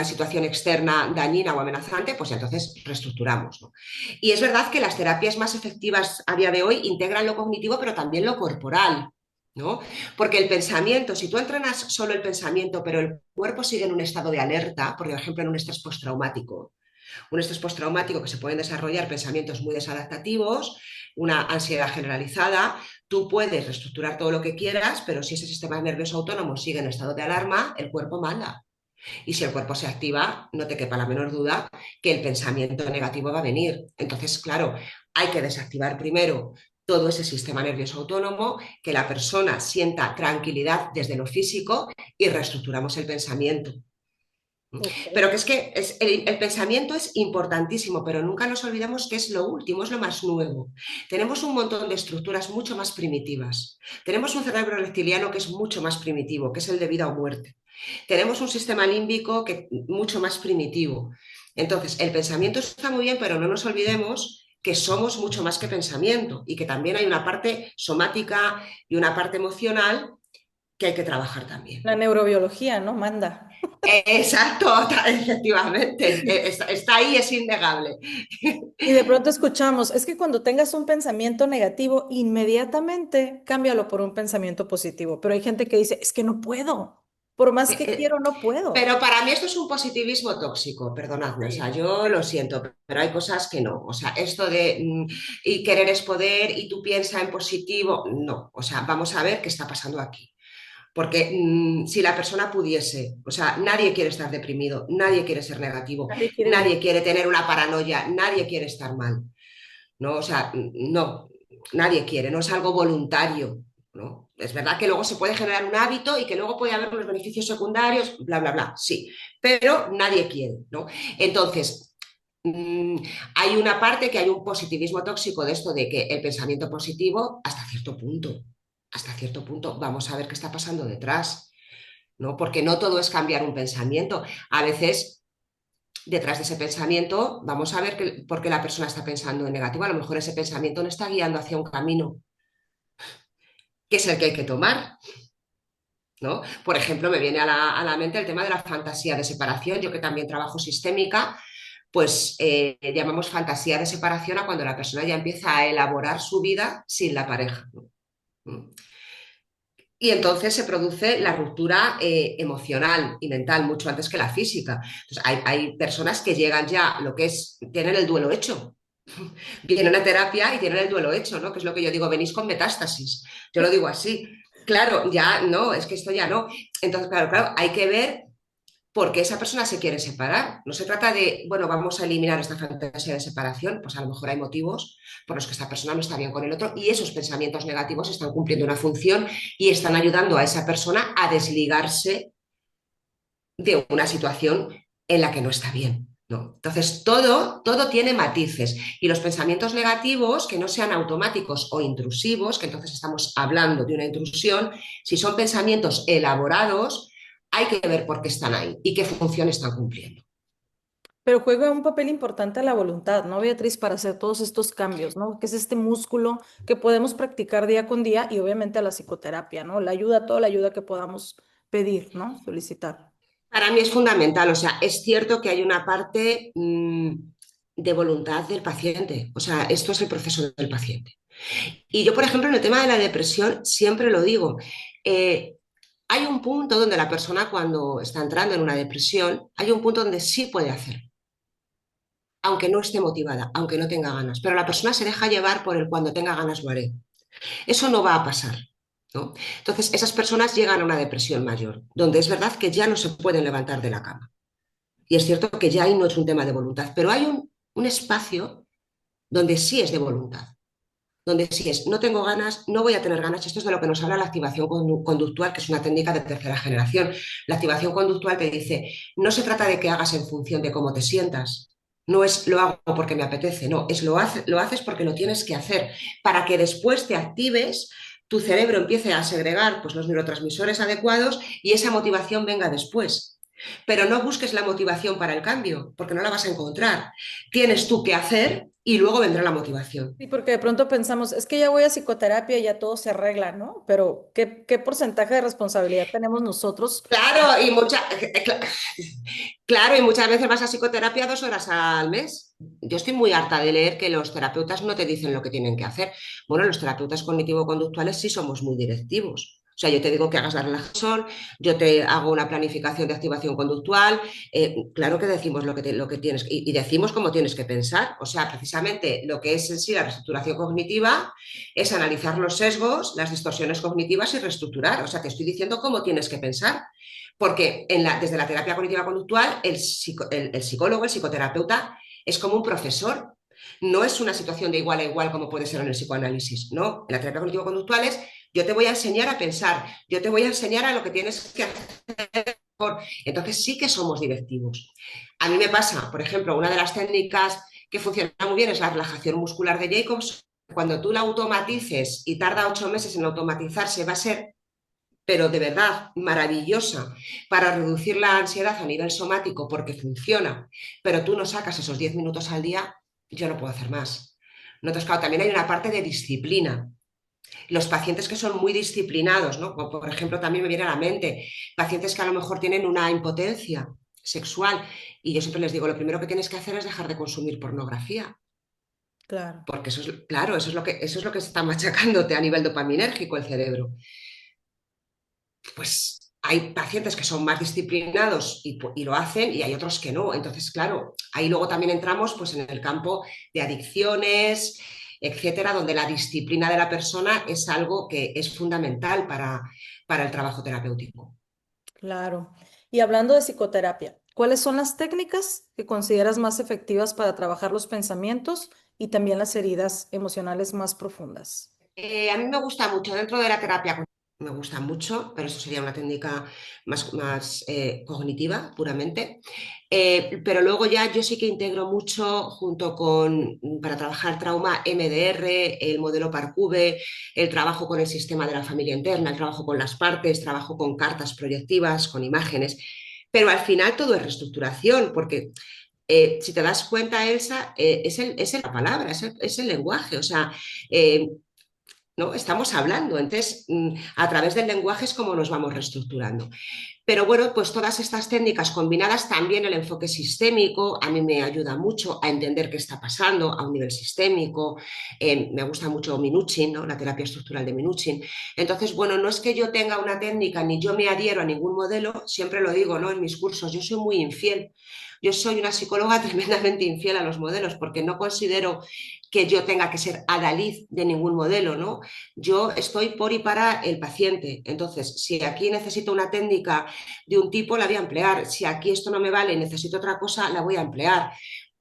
situación externa dañina o amenazante, pues entonces reestructuramos, ¿no? Y es verdad que las terapias más efectivas a día de hoy integran lo cognitivo, pero también lo corporal, ¿no? Porque el pensamiento, si tú entrenas solo el pensamiento, pero el cuerpo sigue en un estado de alerta, por ejemplo, en un estrés postraumático que se pueden desarrollar pensamientos muy desadaptativos, una ansiedad generalizada, tú puedes reestructurar todo lo que quieras, pero si ese sistema nervioso autónomo sigue en estado de alarma, el cuerpo manda. Y si el cuerpo se activa, no te quepa la menor duda que el pensamiento negativo va a venir. Entonces, claro, hay que desactivar primero todo ese sistema nervioso autónomo, que la persona sienta tranquilidad desde lo físico y reestructuramos el pensamiento. Ok. Pero que es que el pensamiento es importantísimo, pero nunca nos olvidemos que es lo último, es lo más nuevo. Tenemos un montón de estructuras mucho más primitivas. Tenemos un cerebro reptiliano que es mucho más primitivo, que es el de vida o muerte. Tenemos un sistema límbico que mucho más primitivo. Entonces, el pensamiento está muy bien, pero no nos olvidemos que somos mucho más que pensamiento y que también hay una parte somática y una parte emocional que hay que trabajar también. La neurobiología, ¿no? Manda. Exacto, efectivamente, está ahí, es innegable. Y de pronto escuchamos, es que cuando tengas un pensamiento negativo, inmediatamente cámbialo por un pensamiento positivo. Pero hay gente que dice, es que no puedo. Por más que quiero, no puedo. Pero para mí esto es un positivismo tóxico, perdonadme, o sea, Sí. yo lo siento, pero hay cosas que no, o sea, esto de y querer es poder y tú piensas en positivo, no, o sea, vamos a ver qué está pasando aquí. Porque si la persona pudiese, o sea, nadie quiere estar deprimido, nadie quiere ser negativo, Nadie quiere vivir. nadie quiere tener una paranoia, nadie quiere estar mal, ¿no? O sea, no, nadie quiere, no es algo voluntario, ¿no? Es verdad que luego se puede generar un hábito y que luego puede haber unos beneficios secundarios, bla, bla, bla, sí, pero nadie quiere, ¿no? Entonces, mmm, hay una parte que hay un positivismo tóxico de esto de que el pensamiento positivo hasta cierto punto, vamos a ver qué está pasando detrás, ¿no? Porque no todo es cambiar un pensamiento, a veces detrás de ese pensamiento, vamos a ver por qué la persona está pensando en negativo. A lo mejor ese pensamiento no está guiando hacia un camino que es el que hay que tomar, ¿no? Por ejemplo, me viene a la mente el tema de la fantasía de separación. Yo que también trabajo sistémica, pues llamamos fantasía de separación a cuando la persona ya empieza a elaborar su vida sin la pareja, ¿no? Y entonces se produce la ruptura emocional y mental mucho antes que la física. Entonces, hay personas que llegan ya, lo que es, tienen el duelo hecho, vienen a terapia y tienen el duelo hecho, ¿no? Que es lo que yo digo, venís con metástasis. Yo lo digo así. Claro, ya no, es que esto ya no. Entonces, claro, hay que ver por qué esa persona se quiere separar. No se trata de, bueno, vamos a eliminar esta fantasía de separación, pues a lo mejor hay motivos por los que esta persona no está bien con el otro y esos pensamientos negativos están cumpliendo una función y están ayudando a esa persona a desligarse de una situación en la que no está bien. ¿No? Entonces, todo tiene matices y los pensamientos negativos, que no sean automáticos o intrusivos, que entonces estamos hablando de una intrusión, si son pensamientos elaborados, hay que ver por qué están ahí y qué función están cumpliendo. Pero juega un papel importante la voluntad, ¿no, Beatriz? Para hacer todos estos cambios, ¿no? Que es este músculo que podemos practicar día con día y obviamente a la psicoterapia, ¿no? La ayuda, toda la ayuda que podamos pedir, ¿no? Solicitar. Para mí es fundamental, o sea, es cierto que hay una parte de voluntad del paciente, o sea, esto es el proceso del paciente. Y yo, por ejemplo, en el tema de la depresión, siempre lo digo, eh, hay un punto donde la persona cuando está entrando en una depresión, hay un punto donde sí puede hacer, aunque no esté motivada, aunque no tenga ganas, pero la persona se deja llevar por el cuando tenga ganas lo haré. Eso no va a pasar, ¿no? Entonces, esas personas llegan a una depresión mayor, donde es verdad que ya no se pueden levantar de la cama. Y es cierto que ya ahí no es un tema de voluntad, pero hay un espacio donde sí es de voluntad, donde sí es, no tengo ganas, no voy a tener ganas. Esto es de lo que nos habla la activación conductual, que es una técnica de tercera generación. La activación conductual te dice, no se trata de que hagas en función de cómo te sientas, no es lo hago porque me apetece, no, es lo haces porque lo tienes que hacer, para que después te actives, tu cerebro empiece a segregar pues, los neurotransmisores adecuados y esa motivación venga después. Pero no busques la motivación para el cambio, porque no la vas a encontrar. Tienes tú que hacer y luego vendrá la motivación. Sí, porque de pronto pensamos, es que ya voy a psicoterapia y ya todo se arregla, ¿no? Pero ¿qué porcentaje de responsabilidad tenemos nosotros? Claro, claro, y muchas veces vas a psicoterapia 2 horas al mes. Yo estoy muy harta de leer que los terapeutas no te dicen lo que tienen que hacer. Bueno, los terapeutas cognitivo-conductuales sí somos muy directivos. O sea, yo te digo que hagas la relajación, yo te hago una planificación de activación conductual. Claro que decimos lo que tienes y decimos cómo tienes que pensar. O sea, precisamente lo que es en sí la reestructuración cognitiva es analizar los sesgos, las distorsiones cognitivas y reestructurar. O sea, te estoy diciendo cómo tienes que pensar. Porque desde la terapia cognitiva conductual, el psicólogo, el psicoterapeuta, es como un profesor. No es una situación de igual a igual como puede ser en el psicoanálisis. No, en la terapia cognitivo conductual es yo te voy a enseñar a pensar, yo te voy a enseñar a lo que tienes que hacer. Entonces sí que somos directivos. A mí me pasa, por ejemplo, una de las técnicas que funciona muy bien es la relajación muscular de Jacobs. Cuando tú la automatices y tarda 8 meses en automatizarse, va a ser pero de verdad maravillosa para reducir la ansiedad a nivel somático porque funciona, pero tú no sacas esos 10 minutos al día, yo no puedo hacer más. Entonces, claro, también hay una parte de disciplina. Los pacientes que son muy disciplinados, ¿no? Como por ejemplo, también me viene a la mente pacientes que a lo mejor tienen una impotencia sexual y yo siempre les digo, lo primero que tienes que hacer es dejar de consumir pornografía, Claro. porque eso es, claro, eso es lo que está machacándote a nivel dopaminérgico el cerebro. Pues hay pacientes que son más disciplinados y lo hacen y hay otros que no. Entonces, claro, ahí luego también entramos pues, en el campo de adicciones, etcétera, donde la disciplina de la persona es algo que es fundamental para el trabajo terapéutico. Claro. Y hablando de psicoterapia, ¿cuáles son las técnicas que consideras más efectivas para trabajar los pensamientos y también las heridas emocionales más profundas? A mí me gusta mucho, dentro de la terapia me gusta mucho, pero eso sería una técnica más cognitiva puramente. Pero luego ya yo sí que integro mucho junto con, para trabajar trauma, MDR, el modelo Parcube, el trabajo con el sistema de la familia interna, el trabajo con las partes, trabajo con cartas proyectivas, con imágenes. Pero al final todo es reestructuración, porque si te das cuenta, Elsa, es la palabra, es el lenguaje. O sea, eh, ¿no? Estamos hablando, entonces a través del lenguaje es como nos vamos reestructurando. Pero bueno, pues todas estas técnicas combinadas, también el enfoque sistémico, a mí me ayuda mucho a entender qué está pasando a un nivel sistémico. Me gusta mucho Minuchin, ¿no? La terapia estructural de Minuchin. Entonces, bueno, no es que yo tenga una técnica ni yo me adhiero a ningún modelo, siempre lo digo, ¿no? En mis cursos, yo soy muy infiel. Yo soy una psicóloga tremendamente infiel a los modelos porque no considero que yo tenga que ser adalid de ningún modelo, ¿no? Yo estoy por y para el paciente. Entonces, si aquí necesito una técnica de un tipo, la voy a emplear. Si aquí esto no me vale y necesito otra cosa, la voy a emplear.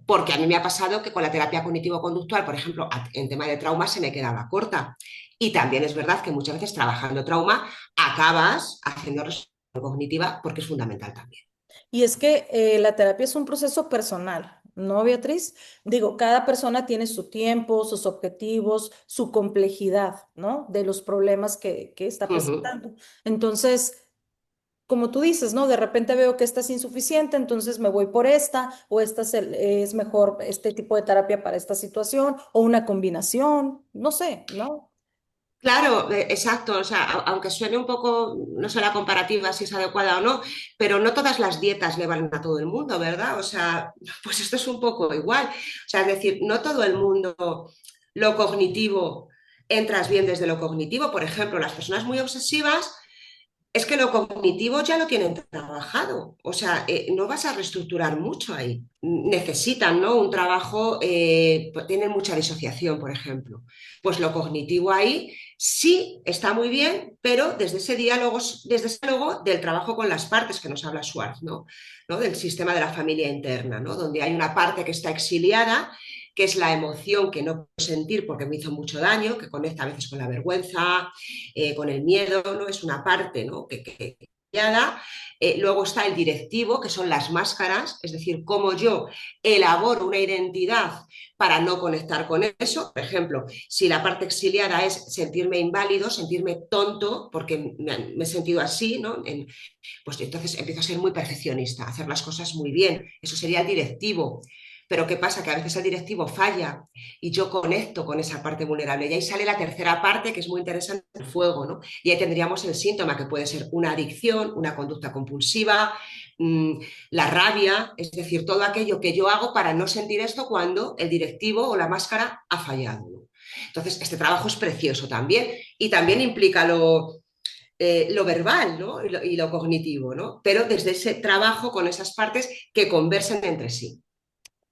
Porque a mí me ha pasado que con la terapia cognitivo-conductual, por ejemplo, en tema de trauma se me quedaba corta. Y también es verdad que muchas veces trabajando trauma acabas haciendo resolución cognitiva porque es fundamental también. Y es que la terapia es un proceso personal, ¿no, Beatriz? Digo, cada persona tiene su tiempo, sus objetivos, su complejidad, ¿no? De los problemas que está Uh -huh. presentando. Entonces, como tú dices, ¿no? De repente veo que esta es insuficiente, entonces me voy por esta, o esta es mejor este tipo de terapia para esta situación, o una combinación, no sé, ¿no? Claro, exacto. O sea, aunque suene un poco, no sé la comparativa si es adecuada o no, pero no todas las dietas le valen a todo el mundo, ¿verdad? O sea, pues esto es un poco igual. O sea, es decir, no todo el mundo lo cognitivo entras bien desde lo cognitivo. Por ejemplo, las personas muy obsesivas es que lo cognitivo ya lo tienen trabajado, o sea, no vas a reestructurar mucho ahí. Necesitan, ¿no? Un trabajo, tienen mucha disociación, por ejemplo. Pues lo cognitivo ahí sí está muy bien, pero desde ese diálogo del trabajo con las partes que nos habla Schwartz, ¿no? ¿No? Del sistema de la familia interna, ¿no? Donde hay una parte que está exiliada, que es la emoción que no puedo sentir porque me hizo mucho daño, que conecta a veces con la vergüenza, con el miedo, ¿no? Es una parte, ¿no? que luego está el directivo, que son las máscaras, es decir, cómo yo elaboro una identidad para no conectar con eso. Por ejemplo, si la parte exiliada es sentirme inválido, sentirme tonto, porque me he sentido así, ¿no? Pues entonces empiezo a ser muy perfeccionista, a hacer las cosas muy bien. Eso sería el directivo. Pero ¿qué pasa? Que a veces el directivo falla y yo conecto con esa parte vulnerable. Y ahí sale la tercera parte, que es muy interesante, el fuego, ¿no? Y ahí tendríamos el síntoma, que puede ser una adicción, una conducta compulsiva, la rabia, es decir, todo aquello que yo hago para no sentir esto cuando el directivo o la máscara ha fallado, ¿no? Entonces, este trabajo es precioso también y también implica lo verbal, ¿no? Y lo cognitivo, ¿no? Pero desde ese trabajo con esas partes que conversen entre sí.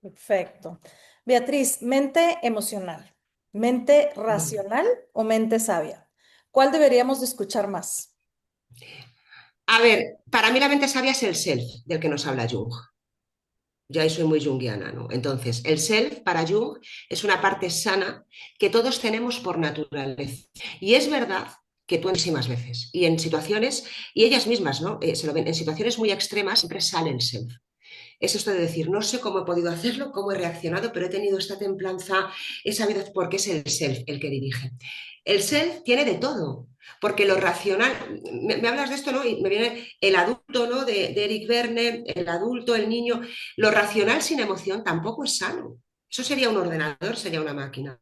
Perfecto. Beatriz, mente emocional, mente racional o mente sabia. ¿Cuál deberíamos de escuchar más? A ver, para mí la mente sabia es el self del que nos habla Jung. Yo ahí soy muy junguiana, ¿no? Entonces, el self para Jung es una parte sana que todos tenemos por naturaleza. Y es verdad que tú muchísimas veces, y en situaciones, y ellas mismas, ¿no? Se lo ven, en situaciones muy extremas siempre sale el self. es esto de decir, no sé cómo he podido hacerlo, cómo he reaccionado, pero he tenido esta templanza, he sabido, porque es el self el que dirige. El self tiene de todo, porque lo racional, me hablas de esto, ¿no? Y me viene el adulto, ¿no? De Eric Verne, el adulto, el niño, lo racional sin emoción tampoco es sano. Eso sería un ordenador, sería una máquina.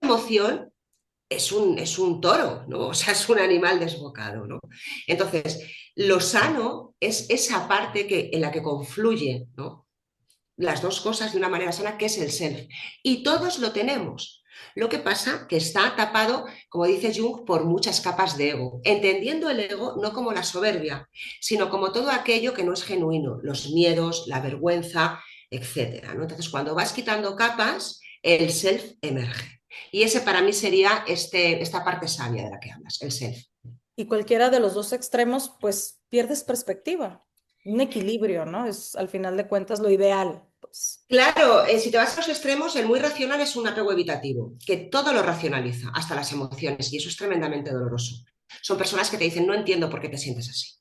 La emoción es un toro, ¿no? O sea, es un animal desbocado, ¿no? Entonces, lo sano es esa parte en la que confluye, ¿no? Las dos cosas de una manera sana, que es el self. Y todos lo tenemos. Lo que pasa que está tapado, como dice Jung, por muchas capas de ego, entendiendo el ego no como la soberbia, sino como todo aquello que no es genuino, los miedos, la vergüenza, etcétera, ¿no? Entonces, cuando vas quitando capas, el self emerge. Y ese para mí sería esta parte sabia de la que hablas, el self. Y cualquiera de los dos extremos, pues pierdes perspectiva, un equilibrio, ¿no? Es al final de cuentas lo ideal, pues. Claro, si te vas a los extremos, el muy racional es un apego evitativo, que todo lo racionaliza, hasta las emociones, y eso es tremendamente doloroso. Son personas que te dicen, no entiendo por qué te sientes así.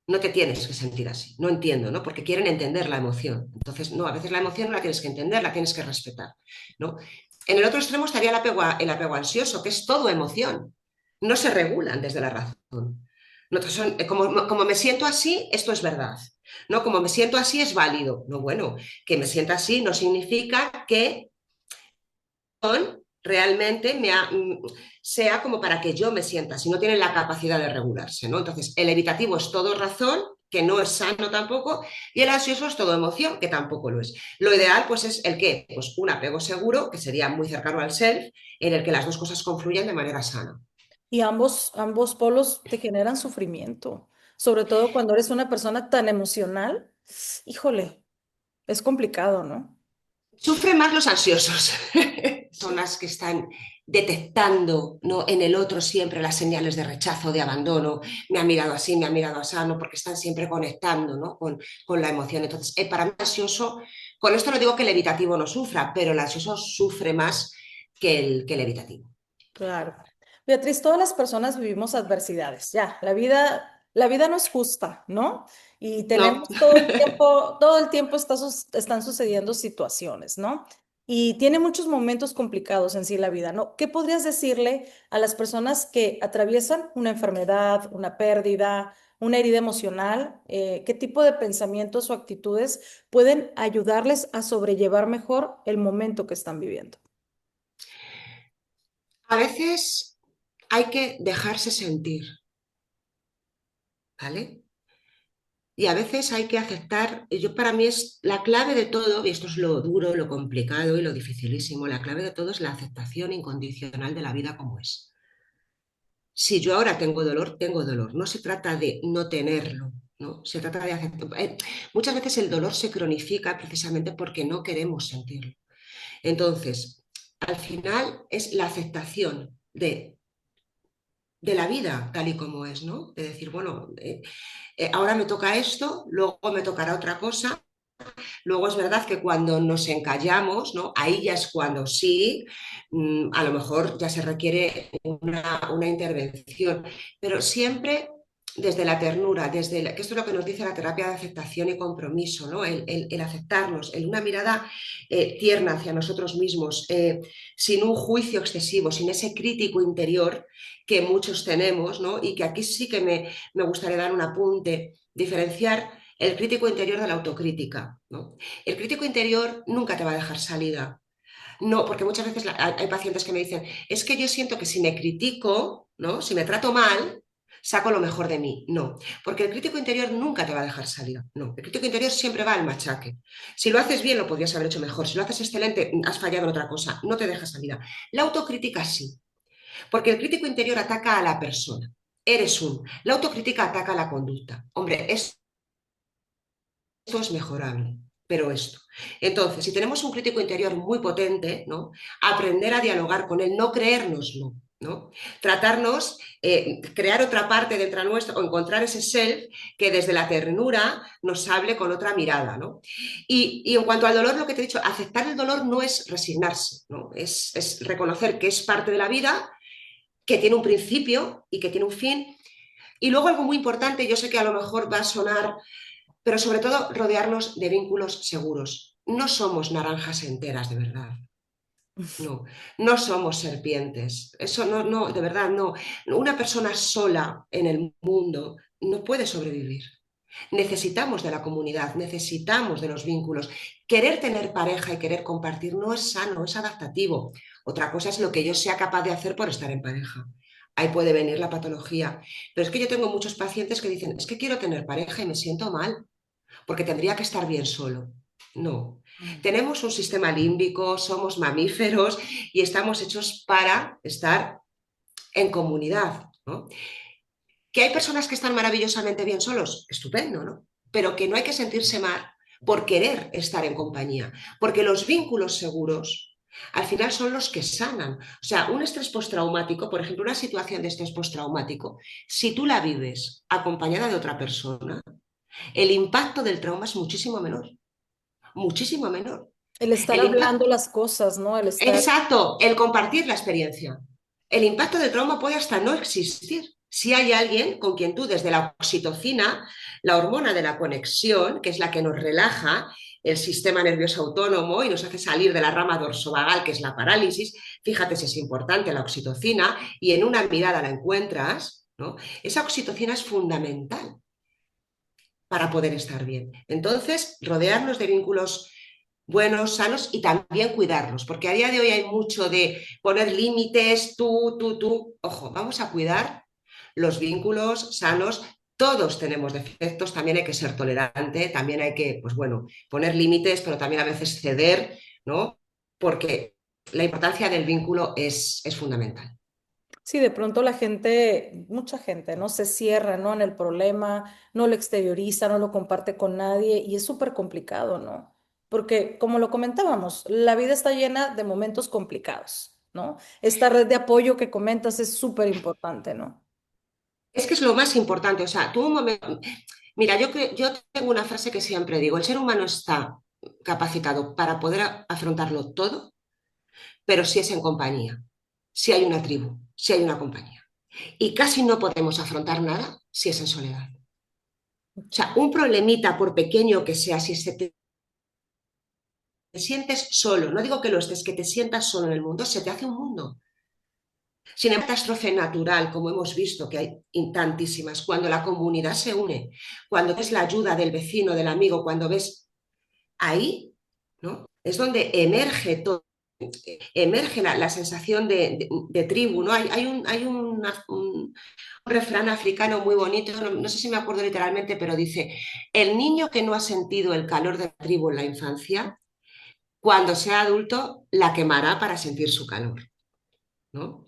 No te tienes que sentir así, no entiendo, ¿no? Porque quieren entender la emoción. Entonces, no, a veces la emoción no la tienes que entender, la tienes que respetar, ¿no? En el otro extremo estaría el apego ansioso, que es todo emoción. No se regulan desde la razón. No, como me siento así, esto es verdad. No, como me siento así es válido. No, bueno, que me sienta así no significa que realmente sea como para que yo me sienta, si no tienen la capacidad de regularse, ¿no? Entonces, el evitativo es todo razón, que no es sano tampoco, y el ansioso es todo emoción, que tampoco lo es. Lo ideal, pues, es el qué, pues un apego seguro, que sería muy cercano al self, en el que las dos cosas confluyen de manera sana. Y ambos polos te generan sufrimiento, sobre todo cuando eres una persona tan emocional. Híjole, es complicado, ¿no? Sufren más los ansiosos, son las que están detectando, ¿no? En el otro siempre las señales de rechazo, de abandono, me ha mirado así, me ha mirado así, ¿no? Porque están siempre conectando, ¿no? Con la emoción. Entonces, para mí el ansioso, con esto no digo que el evitativo no sufra, pero el ansioso sufre más que el evitativo. Claro. Beatriz, todas las personas vivimos adversidades, ya, la vida no es justa, ¿no? Y No, tenemos todo el tiempo están sucediendo situaciones, ¿no? Y tiene muchos momentos complicados en sí la vida, ¿no? ¿Qué podrías decirle a las personas que atraviesan una enfermedad, una pérdida, una herida emocional? ¿Qué tipo de pensamientos o actitudes pueden ayudarles a sobrellevar mejor el momento que están viviendo? a veces hay que dejarse sentir, ¿vale? Y a veces hay que aceptar, para mí es la clave de todo, y esto es lo duro, lo complicado y lo dificilísimo, la clave de todo es la aceptación incondicional de la vida como es. Si yo ahora tengo dolor, no se trata de no tenerlo, ¿no? Se trata de aceptar. Muchas veces el dolor se cronifica precisamente porque no queremos sentirlo. Entonces, al final es la aceptación de la vida tal y como es, ¿no? De decir, bueno, ahora me toca esto, luego me tocará otra cosa. Luego es verdad que cuando nos encallamos, ¿no? Ahí ya es cuando sí, a lo mejor ya se requiere una intervención, pero siempre desde la ternura, que esto es lo que nos dice la terapia de aceptación y compromiso, ¿no? El aceptarnos, una mirada tierna hacia nosotros mismos, sin un juicio excesivo, sin ese crítico interior que muchos tenemos, ¿no? Y que aquí sí que me gustaría dar un apunte, diferenciar el crítico interior de la autocrítica, ¿no? El crítico interior nunca te va a dejar salida. No, porque muchas veces hay pacientes que me dicen, es que yo siento que si me critico, ¿no? Si me trato mal, saco lo mejor de mí. No, porque el crítico interior nunca te va a dejar salida. No, el crítico interior siempre va al machaque. Si lo haces bien, lo podrías haber hecho mejor. Si lo haces excelente, has fallado en otra cosa. No te deja salida. La autocrítica sí, porque el crítico interior ataca a la persona. Eres un. La autocrítica ataca a la conducta. Hombre, esto es mejorable, pero esto. Entonces, si tenemos un crítico interior muy potente, ¿no? Aprender a dialogar con él, no creérnoslo, ¿no? Tratarnos, crear otra parte dentro de nuestro, o encontrar ese self que desde la ternura nos hable con otra mirada, ¿no? Y en cuanto al dolor, lo que te he dicho, aceptar el dolor no es resignarse, ¿no? Es reconocer que es parte de la vida, que tiene un principio y que tiene un fin. Y luego algo muy importante, yo sé que a lo mejor va a sonar pero sobre todo rodearnos de vínculos seguros. No somos naranjas enteras, de verdad. No, no somos serpientes. Eso no, no, de verdad no. Una persona sola en el mundo no puede sobrevivir. Necesitamos de la comunidad, necesitamos de los vínculos. Querer tener pareja y querer compartir no es sano, es adaptativo. Otra cosa es lo que yo sea capaz de hacer por estar en pareja. Ahí puede venir la patología. Pero es que yo tengo muchos pacientes que dicen, es que quiero tener pareja y me siento mal porque tendría que estar bien solo. No. Tenemos un sistema límbico, somos mamíferos y estamos hechos para estar en comunidad, ¿no? Que hay personas que están maravillosamente bien solos, estupendo, ¿no? Pero que no hay que sentirse mal por querer estar en compañía, porque los vínculos seguros al final son los que sanan. O sea, un estrés postraumático, por ejemplo, una situación de estrés postraumático, si tú la vives acompañada de otra persona, el impacto del trauma es muchísimo menor, muchísimo menor. El estar El hablando impacto, las cosas, ¿no? El estar... exacto, el compartir la experiencia. El impacto del trauma puede hasta no existir. Si hay alguien con quien tú desde la oxitocina, la hormona de la conexión, que es la que nos relaja el sistema nervioso autónomo y nos hace salir de la rama dorsovagal, que es la parálisis, fíjate si es importante la oxitocina, y en una mirada la encuentras, ¿no? Esa oxitocina es fundamental para poder estar bien. Entonces, rodearnos de vínculos buenos, sanos y también cuidarlos, porque a día de hoy hay mucho de poner límites, tú. Ojo, vamos a cuidar los vínculos sanos. Todos tenemos defectos, también hay que ser tolerante, también hay que, pues bueno, poner límites, pero también a veces ceder, ¿no? Porque la importancia del vínculo es fundamental. Sí, de pronto la gente, mucha gente, ¿no? Se cierra, ¿no? En el problema, no lo exterioriza, no lo comparte con nadie y es súper complicado, ¿no? Porque como lo comentábamos, la vida está llena de momentos complicados, ¿no? Esta red de apoyo que comentas es súper importante, ¿no? Es que es lo más importante, o sea, tú un momento, mira, yo tengo una frase que siempre digo, el ser humano está capacitado para poder afrontarlo todo, pero si es en compañía, si hay una tribu, si hay una compañía. Y casi no podemos afrontar nada si es en soledad. O sea, un problemita, por pequeño que sea, si te sientes solo, no digo que lo estés, que te sientas solo en el mundo, se te hace un mundo. Sin embargo, catástrofe natural, como hemos visto que hay tantísimas, cuando la comunidad se une, cuando ves la ayuda del vecino, del amigo, cuando ves ahí, ¿no? Es donde emerge todo, emerge la sensación de tribu, ¿no? Hay un refrán africano muy bonito, no sé si me acuerdo literalmente, pero dice, el niño que no ha sentido el calor de la tribu en la infancia, cuando sea adulto, la quemará para sentir su calor, ¿no?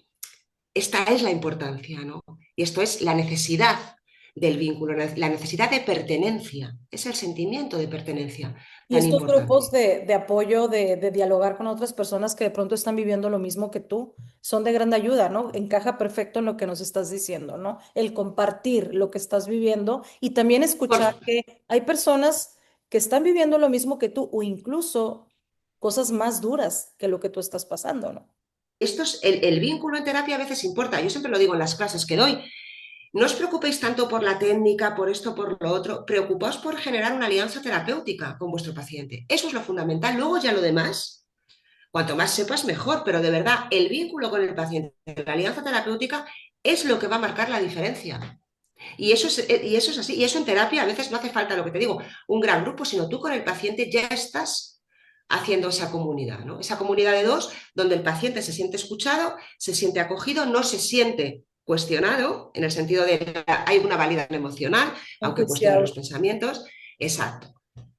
Esta es la importancia, ¿no? Y esto es la necesidad del vínculo, la necesidad de pertenencia, es el sentimiento de pertenencia Y tan estos grupos importante. de apoyo, de dialogar con otras personas que de pronto están viviendo lo mismo que tú, son de gran ayuda, ¿no? Encaja perfecto en lo que nos estás diciendo, ¿no? El compartir lo que estás viviendo y también Por, escuchar que hay personas que están viviendo lo mismo que tú o incluso cosas más duras que lo que tú estás pasando, ¿no? el vínculo en terapia a veces importa, yo siempre lo digo en las clases que doy, no os preocupéis tanto por la técnica, por esto, por lo otro, preocupaos por generar una alianza terapéutica con vuestro paciente. Eso es lo fundamental. Luego ya lo demás, cuanto más sepas, mejor, pero de verdad, el vínculo con el paciente, la alianza terapéutica, es lo que va a marcar la diferencia. Y eso es así. Y eso en terapia a veces no hace falta, lo que te digo, un gran grupo, sino tú con el paciente ya estás haciendo esa comunidad, ¿no? Esa comunidad de dos, donde el paciente se siente escuchado, se siente acogido, no se siente cuestionado, en el sentido de que hay una validación emocional, aunque cuestione los Enjuiciado. pensamientos, exacto,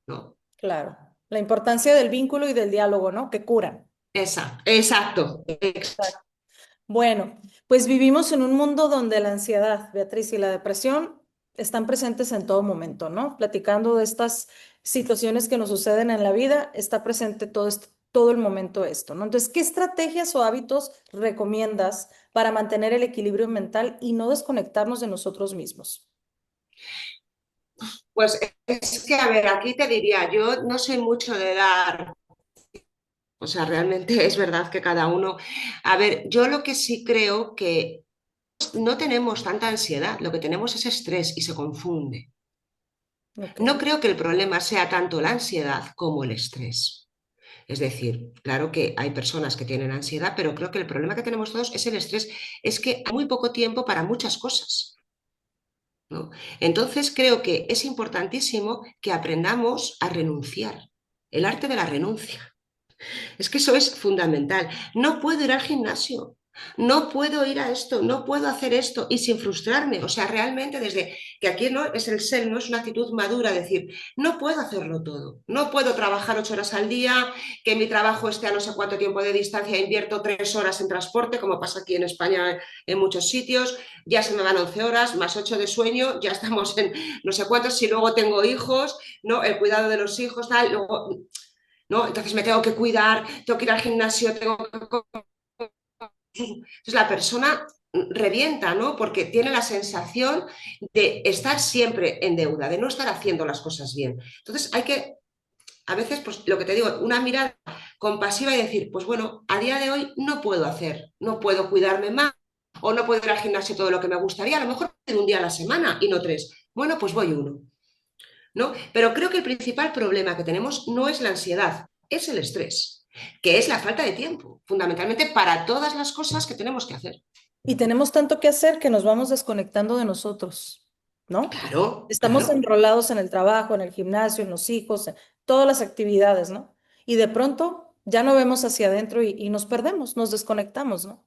¿no? Claro. La importancia del vínculo y del diálogo, ¿no? Que curan. Exacto. Bueno, pues vivimos en un mundo donde la ansiedad, Beatriz, y la depresión están presentes en todo momento, ¿no? Platicando de estas situaciones que nos suceden en la vida, está presente todo el momento esto, ¿no? Entonces, ¿qué estrategias o hábitos recomiendas para mantener el equilibrio mental y no desconectarnos de nosotros mismos? Pues es que, a ver, aquí te diría, yo no soy mucho de dar, o sea, realmente es verdad que cada uno, a ver, yo lo que sí creo que no tenemos tanta ansiedad, lo que tenemos es estrés y se confunde. Ok. No creo que el problema sea tanto la ansiedad como el estrés. Es decir, claro que hay personas que tienen ansiedad, pero creo que el problema que tenemos todos es el estrés, es que hay muy poco tiempo para muchas cosas, ¿no? Entonces creo que es importantísimo que aprendamos a renunciar, el arte de la renuncia. Es que eso es fundamental. No puedo ir al gimnasio, no puedo ir a esto, no puedo hacer esto y sin frustrarme. O sea, realmente desde que aquí no es el ser, no es una actitud madura, decir, no puedo hacerlo todo, no puedo trabajar 8 horas al día, que mi trabajo esté a no sé cuánto tiempo de distancia, invierto 3 horas en transporte, como pasa aquí en España en muchos sitios, ya se me van 11 horas, más 8 de sueño, ya estamos en no sé cuántos, si luego tengo hijos, ¿no? El cuidado de los hijos, tal, luego ¿no? Entonces me tengo que cuidar, tengo que ir al gimnasio, tengo que... Entonces la persona revienta, ¿no? Porque tiene la sensación de estar siempre en deuda, de no estar haciendo las cosas bien. Entonces hay que, a veces, pues lo que te digo, una mirada compasiva y decir, pues bueno, a día de hoy no puedo hacer, no puedo cuidarme más o no puedo ir al gimnasio todo lo que me gustaría, a lo mejor un día a la semana y no tres. Bueno, pues voy uno, ¿no? Pero creo que el principal problema que tenemos no es la ansiedad, es el estrés, que es la falta de tiempo, fundamentalmente para todas las cosas que tenemos que hacer. Y tenemos tanto que hacer que nos vamos desconectando de nosotros, ¿no? Claro, Estamos claro. enrolados en el trabajo, en el gimnasio, en los hijos, en todas las actividades, ¿no? Y de pronto ya no vemos hacia adentro y nos perdemos, nos desconectamos, ¿no?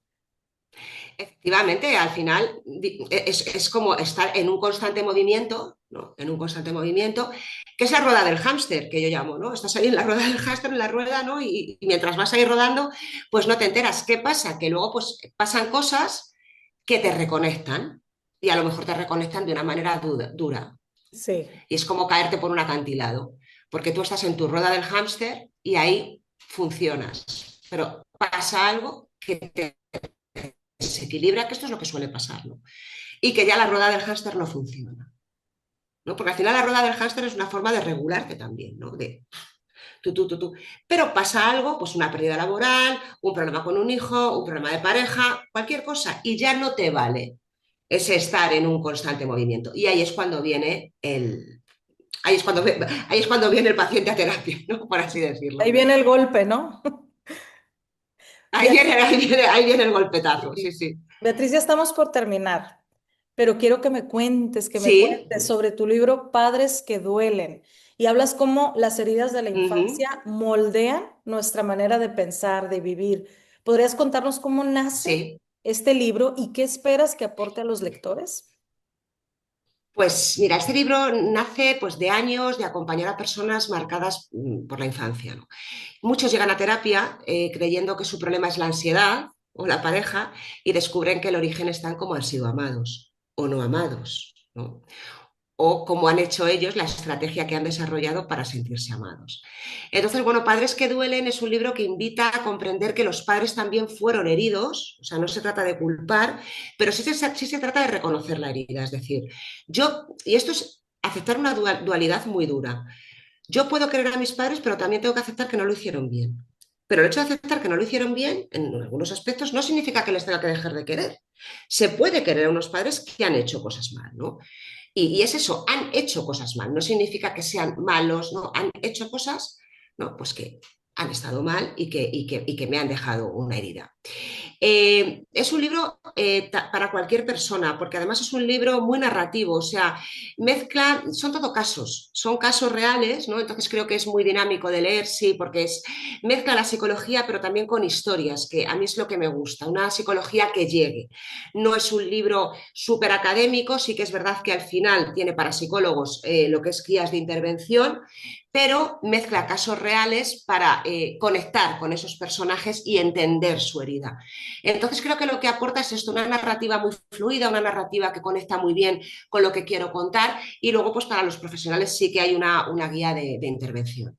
Efectivamente, al final es como estar en un constante movimiento, ¿no? En un constante movimiento, que es la rueda del hámster, que yo llamo, ¿no? Estás ahí en la rueda del hámster, en la rueda, ¿no? Y mientras vas ahí rodando, pues no te enteras. ¿Qué pasa? Que luego pues pasan cosas que te reconectan y a lo mejor te reconectan de una manera dura. Sí. Y es como caerte por un acantilado, porque tú estás en tu rueda del hámster y ahí funcionas. Pero pasa algo que te desequilibra, que esto es lo que suele pasar, ¿no? Y que ya la rueda del hámster no funciona, ¿no? Porque al final la rueda del hámster es una forma de regularte también, ¿no? De tú. Pero pasa algo, pues una pérdida laboral, un problema con un hijo, un problema de pareja, cualquier cosa, y ya no te vale ese estar en un constante movimiento. Y ahí es cuando viene el, ahí es cuando viene el paciente a terapia, ¿no? Por así decirlo. Ahí viene el golpe, ¿no? Ahí viene el golpetazo, sí, sí. Beatriz, ya estamos por terminar, pero quiero que me Sí, cuentes sobre tu libro Padres que duelen y hablas cómo las heridas de la uh-huh, infancia moldean nuestra manera de pensar, de vivir. ¿Podrías contarnos cómo nace sí. este libro y qué esperas que aporte a los lectores? Pues mira, este libro nace pues, de años de acompañar a personas marcadas por la infancia, ¿no? Muchos llegan a terapia creyendo que su problema es la ansiedad o la pareja y descubren que el origen está en cómo han sido amados o no amados, ¿no? O cómo han hecho ellos la estrategia que han desarrollado para sentirse amados. Entonces, bueno, Padres que duelen es un libro que invita a comprender que los padres también fueron heridos, o sea, no se trata de culpar, pero sí se trata de reconocer la herida, es decir, y esto es aceptar una dualidad muy dura. Yo puedo querer a mis padres, pero también tengo que aceptar que no lo hicieron bien. Pero el hecho de aceptar que no lo hicieron bien, en algunos aspectos, no significa que les tenga que dejar de querer. Se puede querer a unos padres que han hecho cosas mal, ¿no? Y es eso, han hecho cosas mal, no significa que sean malos, no, han hecho cosas, no, pues que han estado mal y que me han dejado una herida. Es un libro para cualquier persona, porque además es un libro muy narrativo, o sea, mezcla, son todo casos, son casos reales, ¿no? Entonces creo que es muy dinámico de leer, sí, porque mezcla la psicología, pero también con historias, que a mí es lo que me gusta, una psicología que llegue. No es un libro súper académico, sí que es verdad que al final tiene para psicólogos lo que es guías de intervención, pero mezcla casos reales para conectar con esos personajes y entender su herida. Entonces creo que lo que aporta es esto, una narrativa muy fluida, una narrativa que conecta muy bien con lo que quiero contar y luego pues para los profesionales sí que hay una guía de intervención.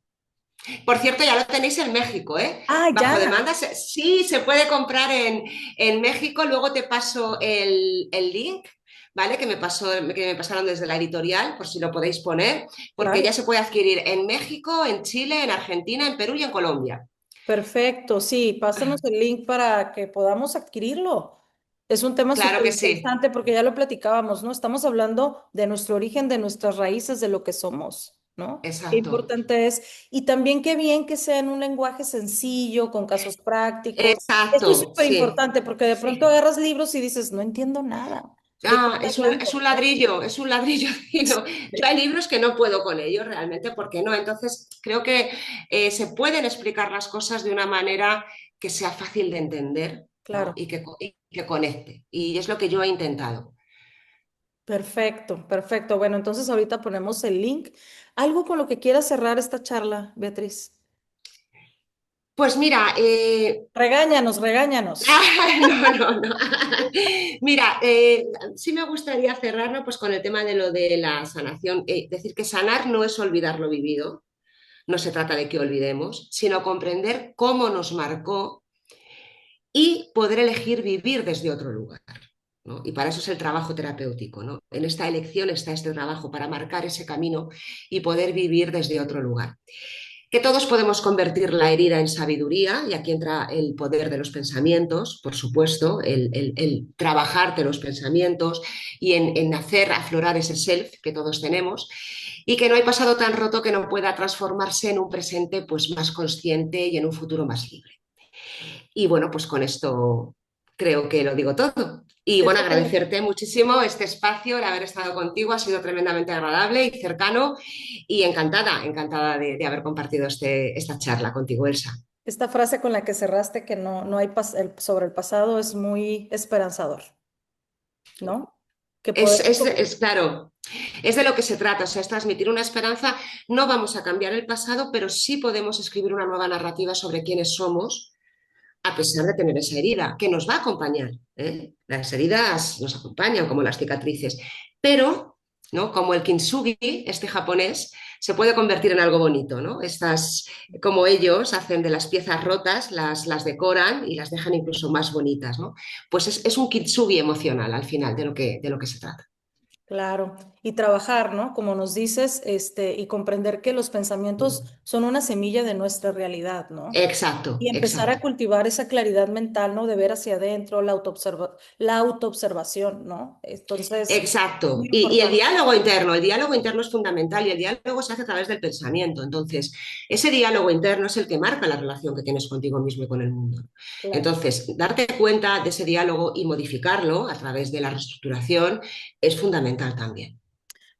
Por cierto, ya lo tenéis en México, ¿eh? Ah, Bajo ya, demanda, sí, se puede comprar en México, luego te paso el link. ¿Vale? Que me pasaron desde la editorial, por si lo podéis poner, porque ya claro. se puede adquirir en México, en Chile, en Argentina, en Perú y en Colombia. Perfecto, sí, pásanos el link para que podamos adquirirlo. Es un tema Claro súper que sí, interesante porque ya lo platicábamos, ¿no? Estamos hablando de nuestro origen, de nuestras raíces, de lo que somos, ¿no? Qué exacto, importante es. Y también qué bien que sea en un lenguaje sencillo, con casos prácticos. Esto es exacto, súper sí. importante porque de pronto agarras libros y dices, no entiendo nada. ¿De qué Ah, está hablando? es un ladrillo fino. Yo hay libros que no puedo con ellos realmente, ¿por qué no? Entonces, creo que se pueden explicar las cosas de una manera que sea fácil de entender, ¿no? Claro, Y que conecte. Y es lo que yo he intentado. perfecto, perfecto. Bueno, entonces ahorita ponemos el link. ¿Algo con lo que quieras cerrar esta charla, Beatriz? Pues mira, Regáñanos, regáñanos. no, no, no. Mira, sí me gustaría cerrarlo pues con el tema de lo de la sanación. Decir que sanar no es olvidar lo vivido, no se trata de que olvidemos, sino comprender cómo nos marcó y poder elegir vivir desde otro lugar, ¿no? Y para eso es el trabajo terapéutico, ¿no? En esta elección está este trabajo para marcar ese camino y poder vivir desde otro lugar. Que todos podemos convertir la herida en sabiduría, y aquí entra el poder de los pensamientos, por supuesto, el trabajarte los pensamientos y en hacer aflorar ese self que todos tenemos, y que no hay pasado tan roto que no pueda transformarse en un presente pues, más consciente y en un futuro más libre. Y bueno, pues con esto creo que lo digo todo. Y bueno, Esto que agradecerte muchísimo este espacio, el haber estado contigo, ha sido tremendamente agradable y cercano y encantada, encantada de haber compartido esta charla contigo, Elsa. Esta frase con la que cerraste, que no hay sobre el pasado, es muy esperanzador, ¿no? Que podemos Claro, es de lo que se trata, o sea, es transmitir una esperanza. No vamos a cambiar el pasado, pero sí podemos escribir una nueva narrativa sobre quiénes somos, a pesar de tener esa herida, que nos va a acompañar. ¿Eh? Las heridas nos acompañan como las cicatrices, pero, ¿no? Como el kintsugi, este japonés, se puede convertir en algo bonito, ¿no? Estas, como ellos hacen de las piezas rotas, las decoran y las dejan incluso más bonitas, ¿no? Pues es un kintsugi emocional al final de lo que se trata. claro, y trabajar, ¿no? Como nos dices, y comprender que los pensamientos son una semilla de nuestra realidad, ¿no? Exacto, Y empezar exacto. a cultivar esa claridad mental, ¿no? De ver hacia adentro, la autoobservación, ¿no? Entonces, es muy Exacto. Y importante. el diálogo interno es fundamental y el diálogo se hace a través del pensamiento. Entonces, ese diálogo interno es el que marca la relación que tienes contigo mismo y con el mundo. Claro. Entonces, darte cuenta de ese diálogo y modificarlo a través de la reestructuración es fundamental también.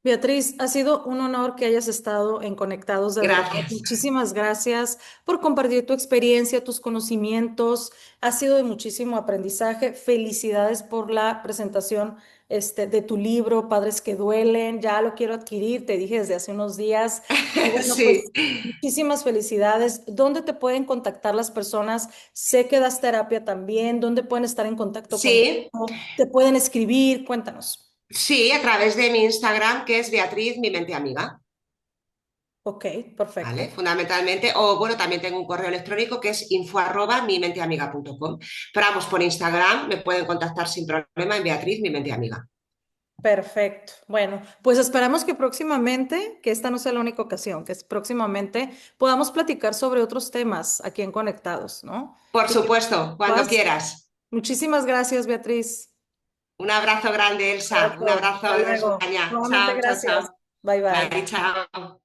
Beatriz, ha sido un honor que hayas estado en Conectados, de verdad. Gracias. Muchísimas gracias por compartir tu experiencia, tus conocimientos. Ha sido de muchísimo aprendizaje. Felicidades por la presentación, de tu libro, Padres que Duelen. Ya lo quiero adquirir, te dije desde hace unos días. Y bueno, Sí, pues muchísimas felicidades. ¿Dónde te pueden contactar las personas? Sé que das terapia también. ¿Dónde pueden estar en contacto contigo? sí, ¿Te pueden escribir? Cuéntanos. sí, a través de mi Instagram, que es Beatriz, mi mente amiga. Ok, ¿Vale? perfecto. Fundamentalmente, o bueno, también tengo un correo electrónico que es info@mimenteamiga.com. Pero vamos, por Instagram me pueden contactar sin problema en Beatriz, mi mente amiga. Perfecto. Bueno, pues esperamos que próximamente, que esta no sea la única ocasión, próximamente podamos platicar sobre otros temas aquí en Conectados, ¿no? Por Y que supuesto, cuando puedas- quieras. Muchísimas gracias, Beatriz. Un abrazo grande, Elsa. Un Abrazo. abrazo Hasta desde luego. España. Nuevamente, Chao, chao, gracias. chao. Bye bye. Bye, chao.